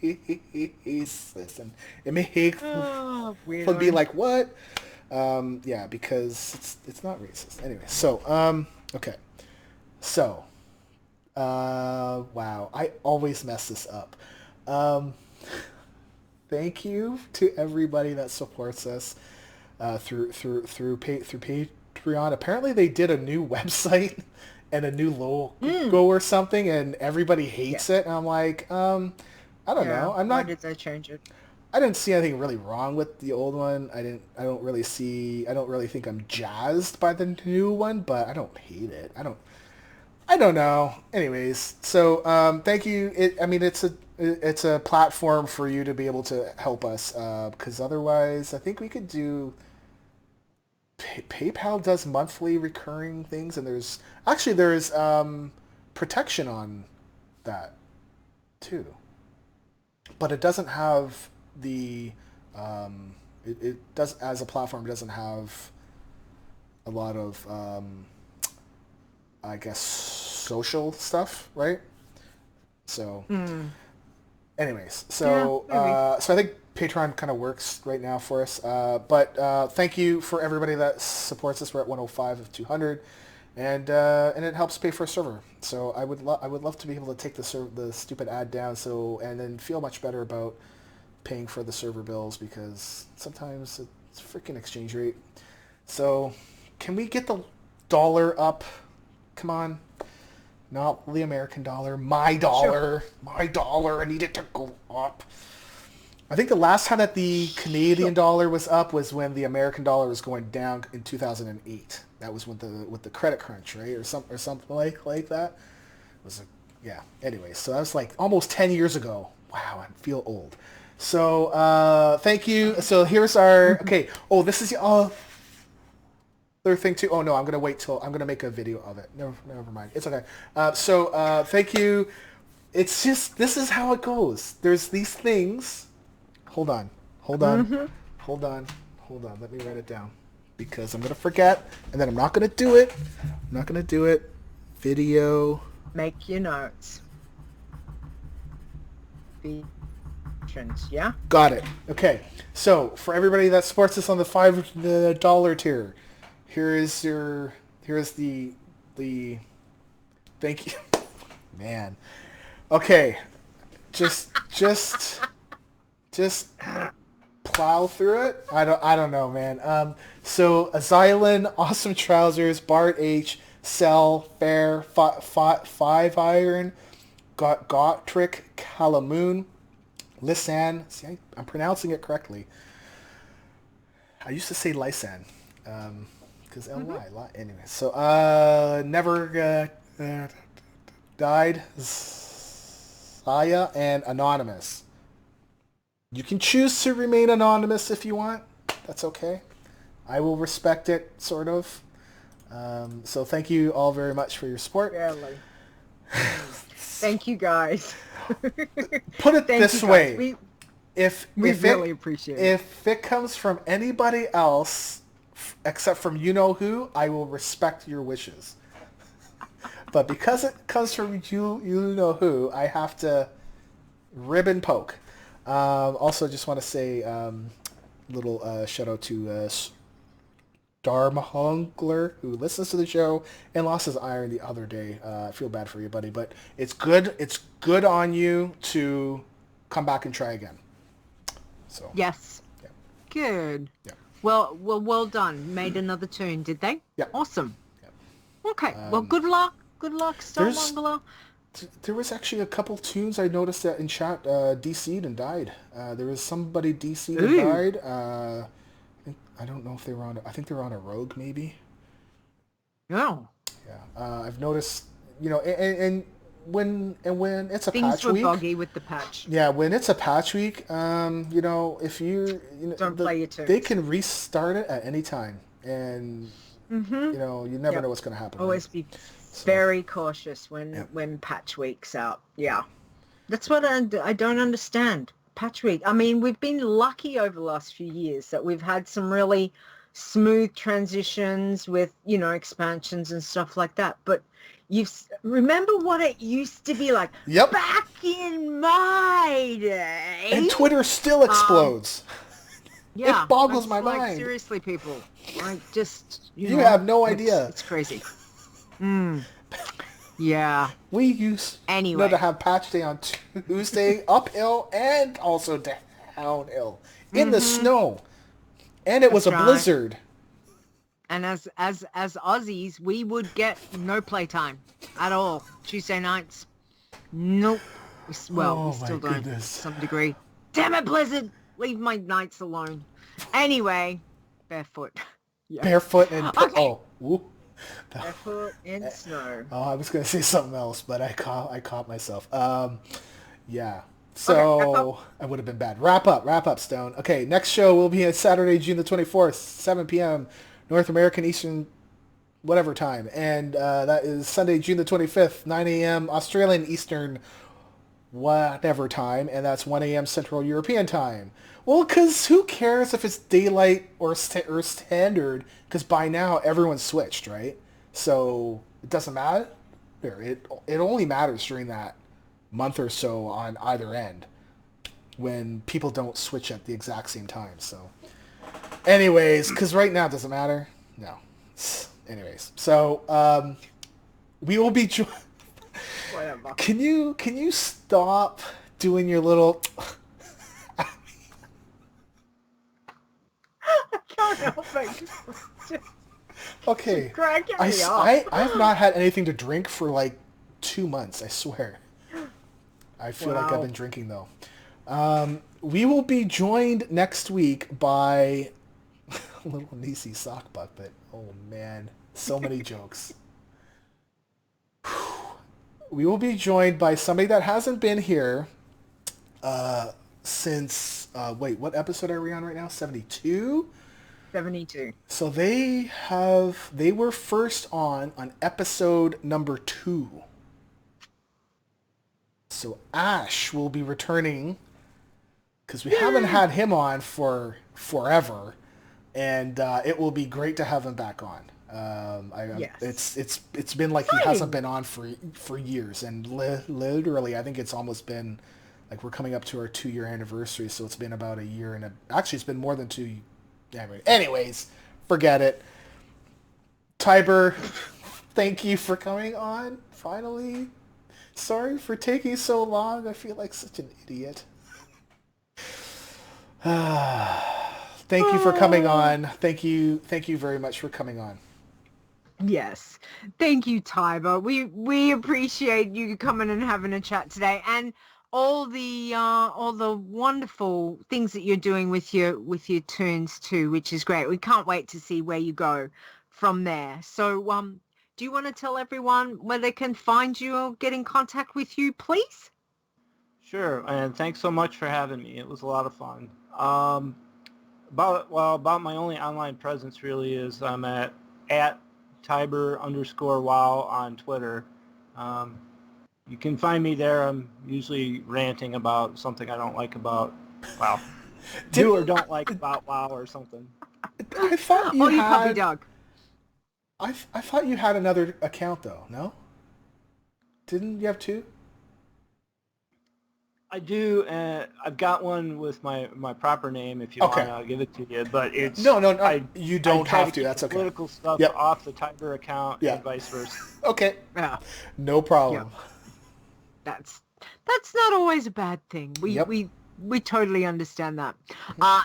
racist, and it makes people be like, "What?" Yeah, because it's not racist. Anyway, so okay, so wow, I always mess this up. Thank you to everybody that supports us through Patreon. Apparently, they did a new website and a new logo or something, and everybody hates it. And I'm like, I don't know. Why did they change it? I didn't see anything really wrong with the old one. I don't really think I'm jazzed by the new one, but I don't hate it. I don't know. Anyways, so thank you. It's a platform for you to be able to help us, because otherwise I think we could do PayPal does monthly recurring things, and there's protection on that too, but it doesn't have the it does, as a platform, doesn't have a lot of I guess social stuff, right? So anyways, so so I think Patreon kind of works right now for us, but thank you for everybody that supports us. We're at 105 of 200, and it helps pay for a server. So I would love to be able to take the stupid ad down, and then feel much better about paying for the server bills, because sometimes it's freaking exchange rate. So can we get the dollar up? Come on. Not the American dollar, my dollar. Sure. My dollar. I need it to go up. I think the last time that the Canadian dollar was up was when the American dollar was going down in 2008. That was with the credit crunch, right? Or something like that. It was anyway, so that was like almost 10 years ago. Wow, I feel old. So thank you. So here's our Oh, this is the other thing too. Oh no, I'm gonna make a video of it. Never mind. It's okay. So thank you. It's just, this is how it goes. There's these things. Hold on. Hold on. Let me write it down, because I'm gonna forget, and then I'm not gonna do it. Video. Make your notes. Yeah. Got it. Okay. So for everybody that supports us on the $5 tier, here's the thank you. Man. Okay. Just plow through it. I don't know, man. So Xylan, Awesome Trousers, Bart H, Cell, Fair, Five Iron, Gotrick, Calamoon, Lisan. See, I'm pronouncing it correctly. I used to say Lisan, because Ly. Anyway, so Never Died, Zaya, and Anonymous. You can choose to remain anonymous if you want. That's okay. I will respect it, sort of. So thank you all very much for your support. Barely. Thank you, guys. Put it Thank this you, way. guys. If We if really it appreciate it. if it comes from anybody else except from you know who, I will respect your wishes. But because it comes from you know who, I have to rib and poke. Also, just want to say little shout out to Darmahongler, who listens to the show and lost his iron the other day. I feel bad for you, buddy, but it's good. It's good on you to come back and try again. So Yes. Yeah. Good. Yeah. Well done. Made another tune, did they? Yeah. Awesome. Yeah. Okay. Well, good luck. Good luck, Starmongler. There was actually a couple tunes I noticed that in chat DC'd and died. There was somebody DC'd and died. I don't know if they were on. I think they were on a rogue, maybe. Oh. Yeah. I've noticed. You know, and when it's a Things patch were week. boggy with the patch. Yeah, when it's a patch week, you know, if you know, Don't play your tunes. they can restart it at any time, and you know, you never know what's going to happen. Always be very cautious when patch week's out. Yeah, that's what I don't understand. Patch week. I mean, we've been lucky over the last few years that we've had some really smooth transitions with, you know, expansions and stuff like that. But remember what it used to be like back in my day. And Twitter still explodes. Yeah, it boggles my like, mind. Seriously, people, like just you have no idea. It's crazy. Yeah. We used to have patch day on Tuesday uphill and also downhill in the snow, and it was a blizzard. And as Aussies, we would get no playtime at all Tuesday nights. Nope. Well, we still don't to some degree. Damn it, Blizzard! Leave my nights alone. Anyway, barefoot. Yeah. Barefoot and barefoot in snow. Oh, I was gonna say something else, but I caught myself. Yeah. So I would have been bad. Wrap up, Stone. Okay, next show will be on Saturday, June the 24th, 7 p.m. North American Eastern whatever time, and that is Sunday, June the 25th, 9 a.m. Australian Eastern whatever time, and that's 1 a.m. Central European time. Well, because who cares if it's daylight or standard, because by now everyone's switched, right? So it doesn't matter. It only matters during that month or so on either end when people don't switch at the exact same time. So anyways, because right now it doesn't matter. No. Anyways, so we will be... Whatever. Can you stop doing your little... I can't help it. Okay. Cracking me up. I've not had anything to drink for like 2 months, I swear. I feel like I've been drinking though. We will be joined next week by little Nisi sock bucket. Oh man, so many jokes. We will be joined by somebody that hasn't been here since what episode are we on right now? 72? 72. So they were first on episode number 2. So Ash will be returning because we haven't had him on for forever, and it will be great to have him back on. Yes. It's been like he hasn't been on for years, and literally I think it's almost been like we're coming up to our 2-year anniversary, so it's been about a year and actually it's been more than 2. Anyways, forget it. Tiber, thank you for coming on finally. Sorry for taking so long. I feel like such an idiot. Thank you for coming on. Thank you very much for coming on. Yes. Thank you, Tiber. We appreciate you coming and having a chat today, and all the wonderful things that you're doing with your tunes too, which is great. We can't wait to see where you go from there. So do you want to tell everyone where they can find you or get in contact with you, please? Sure, and thanks so much for having me. It was a lot of fun. About my only online presence really is I'm at Tiber_WoW on Twitter. You can find me there. I'm usually ranting about something I don't like about WoW. Do or don't like about WoW or something. I thought you Or your puppy had. dog. I thought you had another account though. No. Didn't you have two? I do. I've got one with my proper name. If you Okay. want, I'll give it to you. But it's No. I You don't try have to to. keep That's the okay. political stuff Yep. off the Tiber account Yeah. and vice versa. Okay. Yeah. No problem. That's not always a bad thing. Yep. We totally understand that.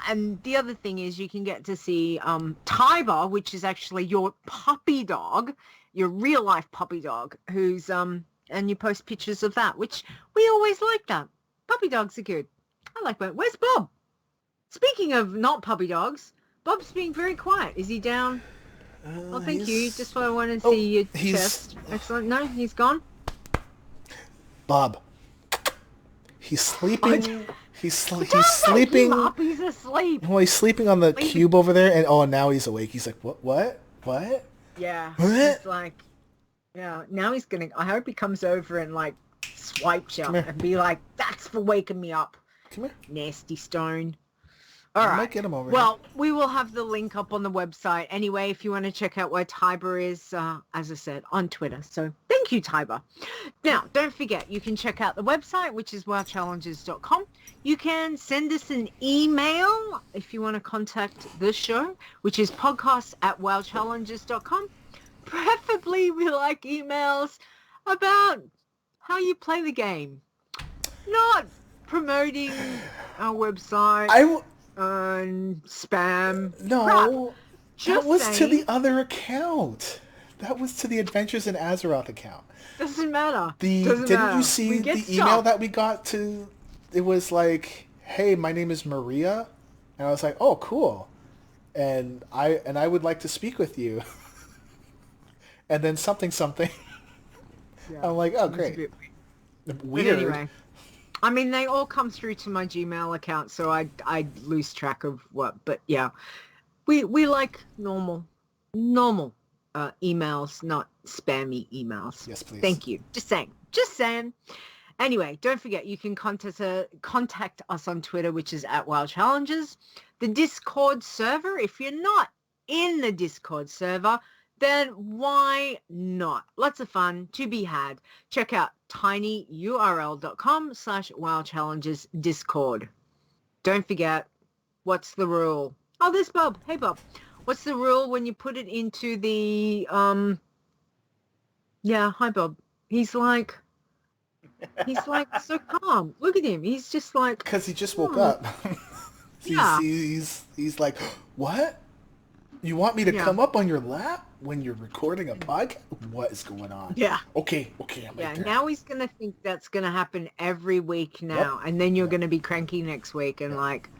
And the other thing is you can get to see Tiber, which is actually your puppy dog, your real life puppy dog, who's and you post pictures of that, which we always like that. Puppy dogs are good. I like that. Where's Bob? Speaking of not puppy dogs, Bob's being very quiet. Is he down? Oh, thank you. Just I want to see your chest. Excellent. No, he's gone. Bob. He's sleeping. He's Sounds sleeping. Like he's asleep. Well, he's sleeping on the cube over there, and now he's awake. He's like, what? Yeah. What? He's like, yeah. Now he's gonna. I hope he comes over and like swipes you and be like, "That's for waking me up." Come here. Nasty stone. All I right. might get him over Well, we will have the link up on the website anyway if you want to check out where Tiber is, as I said, on Twitter. So thank you, Tiber. Now, don't forget, you can check out the website, which is wowchallenges.com. You can send us an email if you want to contact the show, which is podcast@wowchallenges.com. Preferably, we like emails about how you play the game, not promoting our website and spam. No, crap. that was to saying. the other account. That was to the Adventures in Azeroth account. Doesn't matter. Didn't you see the email that we got to? It was like, "Hey, my name is Maria," and I was like, "Oh, cool," and I would like to speak with you. And then something. Yeah, I'm like, "Oh, it was a great." bit Weird. But anyway, I mean, they all come through to my Gmail account, so I lose track of what. But yeah, we like normal emails, not spammy emails. Yes, please. Thank you. Just saying. Anyway, don't forget you can contact us on Twitter, which is @WildChallenges. The Discord server. If you're not in the Discord server, then why not? Lots of fun to be had. Check out tinyurl.com/wowchallenges Discord. Don't forget, what's the rule? Oh, there's Bob. Hey, Bob. What's the rule when you put it into the, yeah, hi, Bob. He's like so calm. Look at him. He's just like... Because he just woke up. Yeah. He's like, "What? You want me to come up on your lap when you're recording a podcast? What is going on?" Yeah. Okay, I'm right there. Now he's going to think that's going to happen every week now. Yep. And then you're going to be cranky next week and like,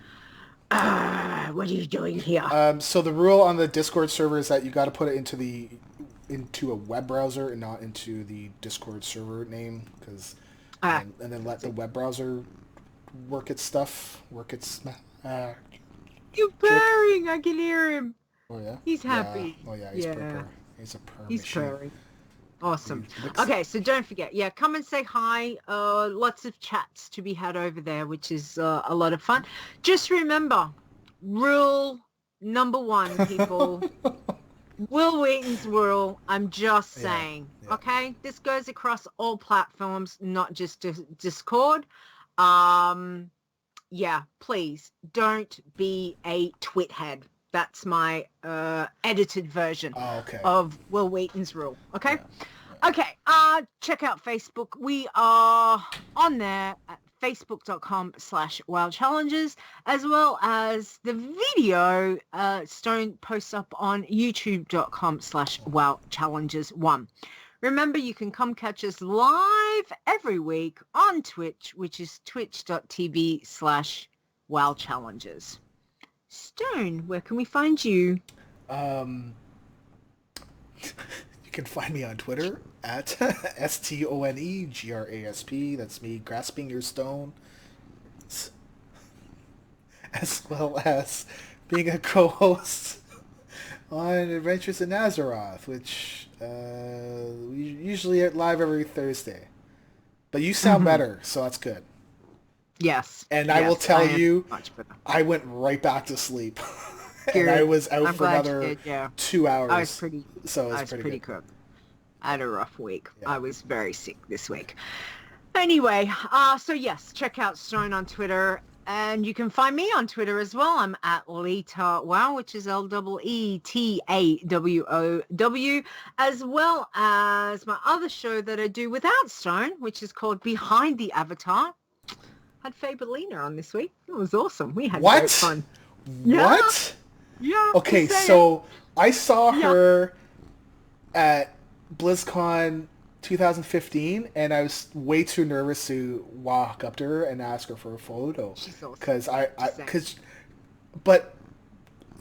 what are you doing here? So the rule on the Discord server is that you got to put it into a web browser and not into the Discord server name, because and then let the web browser work its stuff, You're purring. I can hear him. Oh yeah. He's happy. Yeah. Oh yeah. He's purr. He's a purr He's machine. purring. Awesome. Okay, so don't forget. Yeah, come and say hi. Lots of chats to be had over there, which is a lot of fun. Just remember, rule number 1, people. Will Wheaton's rule. I'm just saying. Yeah. Okay, this goes across all platforms, not just Discord. Yeah, please don't be a twit-head. That's my edited version of Will Wheaton's rule. Okay? Yeah. Okay. Check out Facebook. We are on there at facebook.com/wildchallenges, as well as the video Stone posts up on youtube.com/wildchallenges1. Remember, you can come catch us live every week on Twitch, which is twitch.tv/wildchallenges. Stone, where can we find you? You can find me on Twitter at STONEGRASP. That's me grasping your stone. As well as being a co-host on Adventures in Azeroth, which we usually are live every Thursday. But you sound better, so that's good. Yes. And I will yes, tell I am you, much better. I went right back to sleep. And Good. I was out I'm for glad you another did, yeah. 2 hours. I was pretty pretty good. good. I had a rough week. Yeah. I was very sick this week. Anyway, so yes, check out Stone on Twitter. And you can find me on Twitter as well. I'm at Leeta WoW, which is LEETAWOW, as well as my other show that I do without Stone, which is called Behind the Avatar. Had Fabelina on this week. It was awesome. We had great fun. What? Yeah. Okay, so I saw her at BlizzCon 2015, and I was way too nervous to walk up to her and ask her for a photo. She's awesome.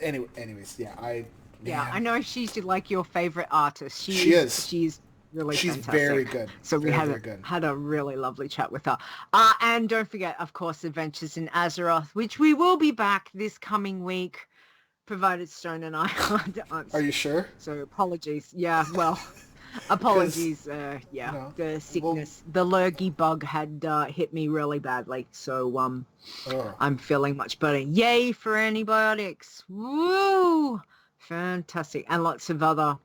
Anyways, I know she's like your favorite artist. She is. She's really She's fantastic. very good. So we had a really lovely chat with her. And don't forget, of course, Adventures in Azeroth, which we will be back this coming week, provided Stone and I aren't. Are you sure? So apologies. Yeah, well, apologies. The sickness, the lurgy bug had hit me really badly. So I'm feeling much better. Yay for antibiotics. Woo! Fantastic. And lots of other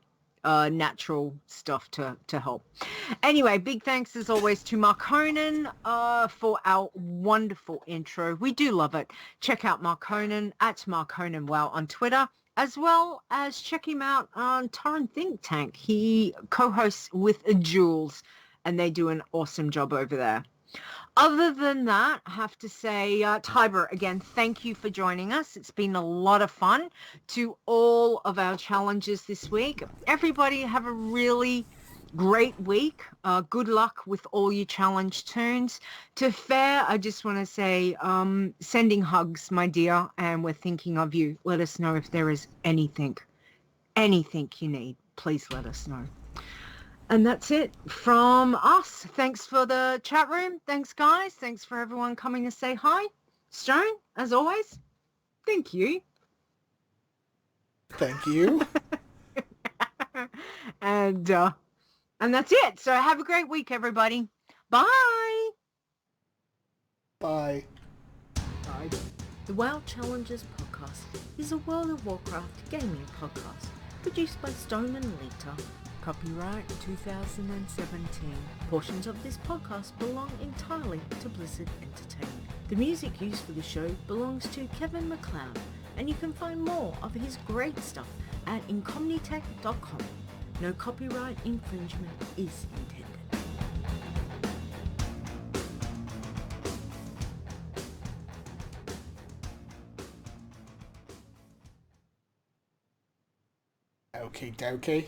natural stuff to help. Anyway, big thanks as always to Marconan for our wonderful intro. We do love it. Check out Marconan at Marconan WoW on Twitter, as well as check him out on Torrent Think Tank. He co-hosts with Jules, and they do an awesome job over there. Other than that, I have to say, Tiber, again, thank you for joining us. It's been a lot of fun. To all of our challenges this week, everybody have a really great week. Good luck with all your challenge tunes. To Fair, I just want to say, sending hugs, my dear, and we're thinking of you. Let us know if there is anything you need. Please let us know. And that's it from us. Thanks for the chat room. Thanks, guys. Thanks for everyone coming to say hi. Stone, as always, thank you. Thank you. And that's it. So have a great week, everybody. Bye. Bye. Bye. The WoW Challenges podcast is a World of Warcraft gaming podcast produced by Stone and Leeta. Copyright 2017. Portions of this podcast belong entirely to Blizzard Entertainment. The music used for the show belongs to Kevin MacLeod, and you can find more of his great stuff at incomnitech.com. No copyright infringement is intended. Okay.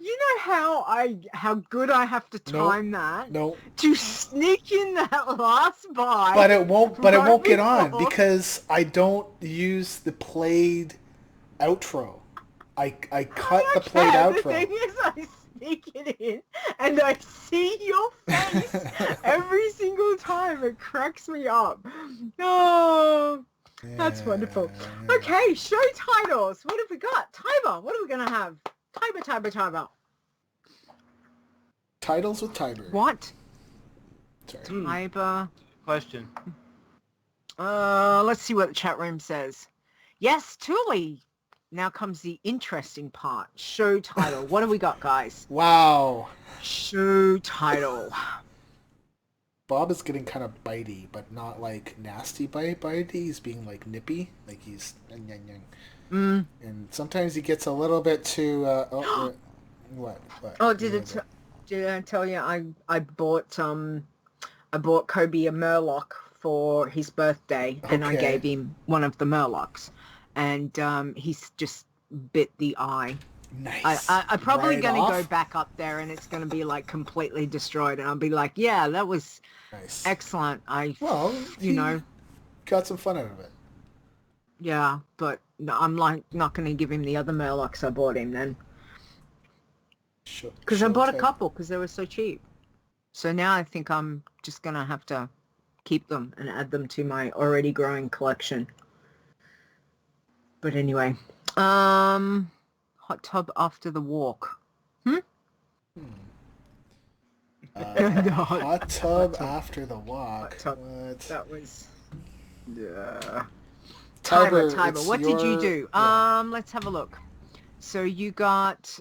You know how good I have to time that? No. To sneak in that last buy. But it won't get on because I don't use the played outro. I cut the played outro. The thing is, I sneak it in and I see your face every single time. It cracks me up. Oh, that's wonderful. Okay, show titles. What have we got? Tiber, what are we going to have? Tiber. Titles with Tiber. What? Sorry. Tiber. Question. Let's see what the chat room says. Yes, Thule. Now comes the interesting part. Show title. What do we got, guys? Wow. Show title. Bob is getting kind of bitey, but not like nasty bitey. He's being like nippy, like he's and sometimes he gets a little bit too. What? Oh, did I tell you I bought Kobe a Murloc for his birthday, and I gave him one of the Murlocs, and he's just bit the eye. Nice. I'm probably going to go back up there, and it's going to be like completely destroyed, and I'll be like, yeah, that was excellent. Got some fun out of it. Yeah, but I'm like not going to give him the other Murlocs I bought him then. Because I bought a couple because they were so cheap. So now I think I'm just going to have to keep them and add them to my already growing collection. But anyway, hot tub after the walk. Hot tub after the walk. Hot tub. What? That was... Yeah. Tiber, Tiber. it's What did you your- do? yeah. Let's have a look. So you got,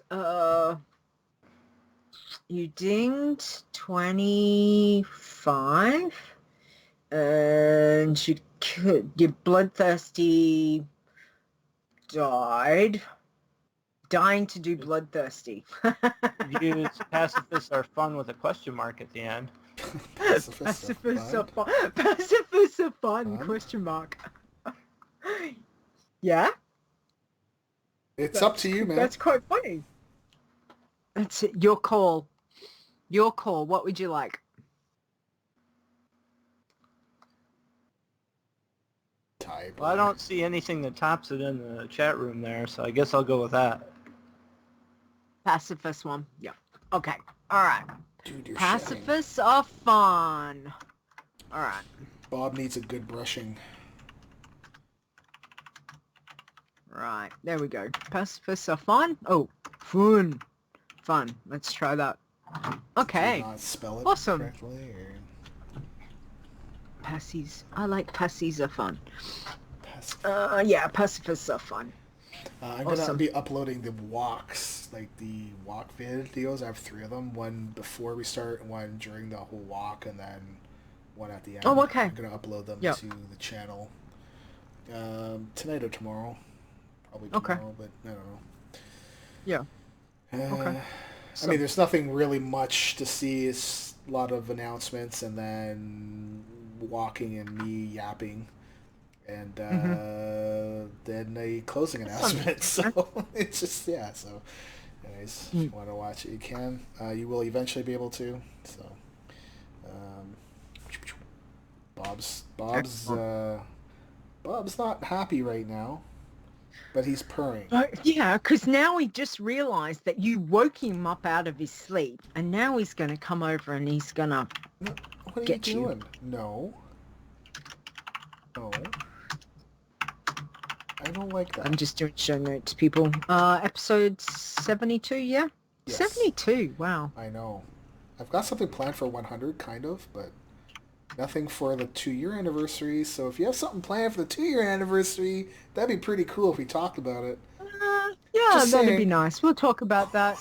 you dinged 25, and your bloodthirsty died. Dying to do bloodthirsty. Views pacifists are fun with a question mark at the end. Pacifists are fun. Pacifists are fun, Fun? question mark. Yeah? It's up to you, man. That's quite funny. That's it. Your call. Your call. What would you like? Tiber. Well, I don't see anything that tops it in the chat room there, so I guess I'll go with that. Pacifist one. Yeah. Okay. All right. Dude, you're Pacifists are fun. All right. shining. Bob needs a good brushing. Right. There we go. Pacifists are fun. Oh, fun. Fun. Let's try that. Did Okay. you not spell it Awesome. correctly, or... Passies. I like passies are fun. Pacif- Yeah, pacifists are fun. I'm gonna awesome. be uploading the walks, like the walk videos. I have 3 of them. One before we start, one during the whole walk, and then one at the end. Oh, okay. I'm gonna upload them Yep. to the channel tonight or tomorrow. Probably Okay. tomorrow, but I don't know. Yeah. Okay. I mean, there's nothing really much to see. It's a lot of announcements and then walking and me yapping. And then a closing announcement. So it's just, yeah. So anyways, if you want to watch it, you can. You will eventually be able to. So Bob's not happy right now, but he's purring. Yeah, because now he just realized that you woke him up out of his sleep, and now he's going to come over and he's going to... What are Get you you. doing? No. No. I don't like that. I'm just doing show notes, people. Episode 72, yeah? Yes. 72, wow. I know. I've got something planned for 100, kind of, but nothing for the 2-year anniversary. So if you have something planned for the 2-year anniversary, that'd be pretty cool if we talked about it. Yeah, Just that'd saying. be nice. We'll talk about that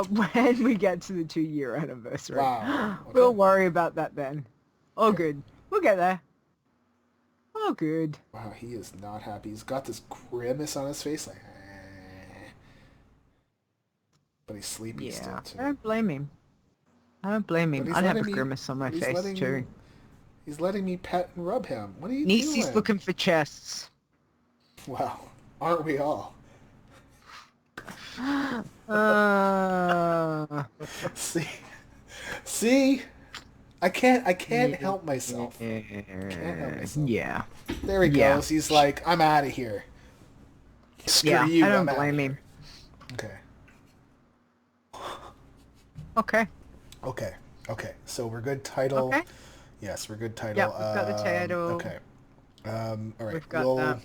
when we get to the 2-year anniversary. Wow, okay. We'll worry about that then. All good. We'll get there. All good. Wow, he is not happy. He's got this grimace on his face, like, eh. But he's sleepy still, Yeah, too. I don't blame him. I don't blame But him. he's I'd have a letting me- grimace on my he's face letting too. me- He's letting me pet and rub him. What are you Niecy's doing? looking for chests. Wow, aren't we all? See, I can't help myself. Can't help myself. Yeah. There he Yeah. goes. He's like, I'm out of here. Screw Yeah, you. I don't I'm outta blame here. him. Okay. Okay. Okay. So we're good. Title. Okay. Yes, we're good. Title. Yep, we've got the title. Okay. All right. We've got that.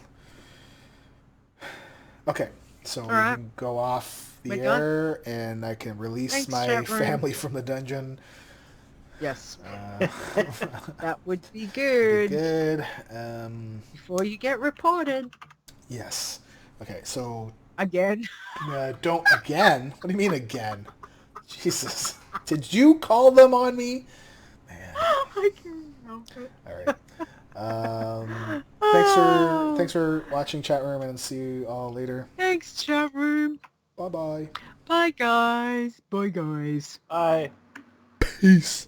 Okay. So we right. can go off the We're done. air, and I can release Thanks, my chat room. family from the dungeon. Yes. Uh, That would be good. good. Before you get reported. Yes. Okay. So Again. don't again. What do you mean again? Jesus. Did you call them on me? Man. I can't help it. All right. Thanks for watching, chat room, and see you all later. Thanks, chat room. Bye bye. Bye, guys. Bye, guys. Bye. Peace.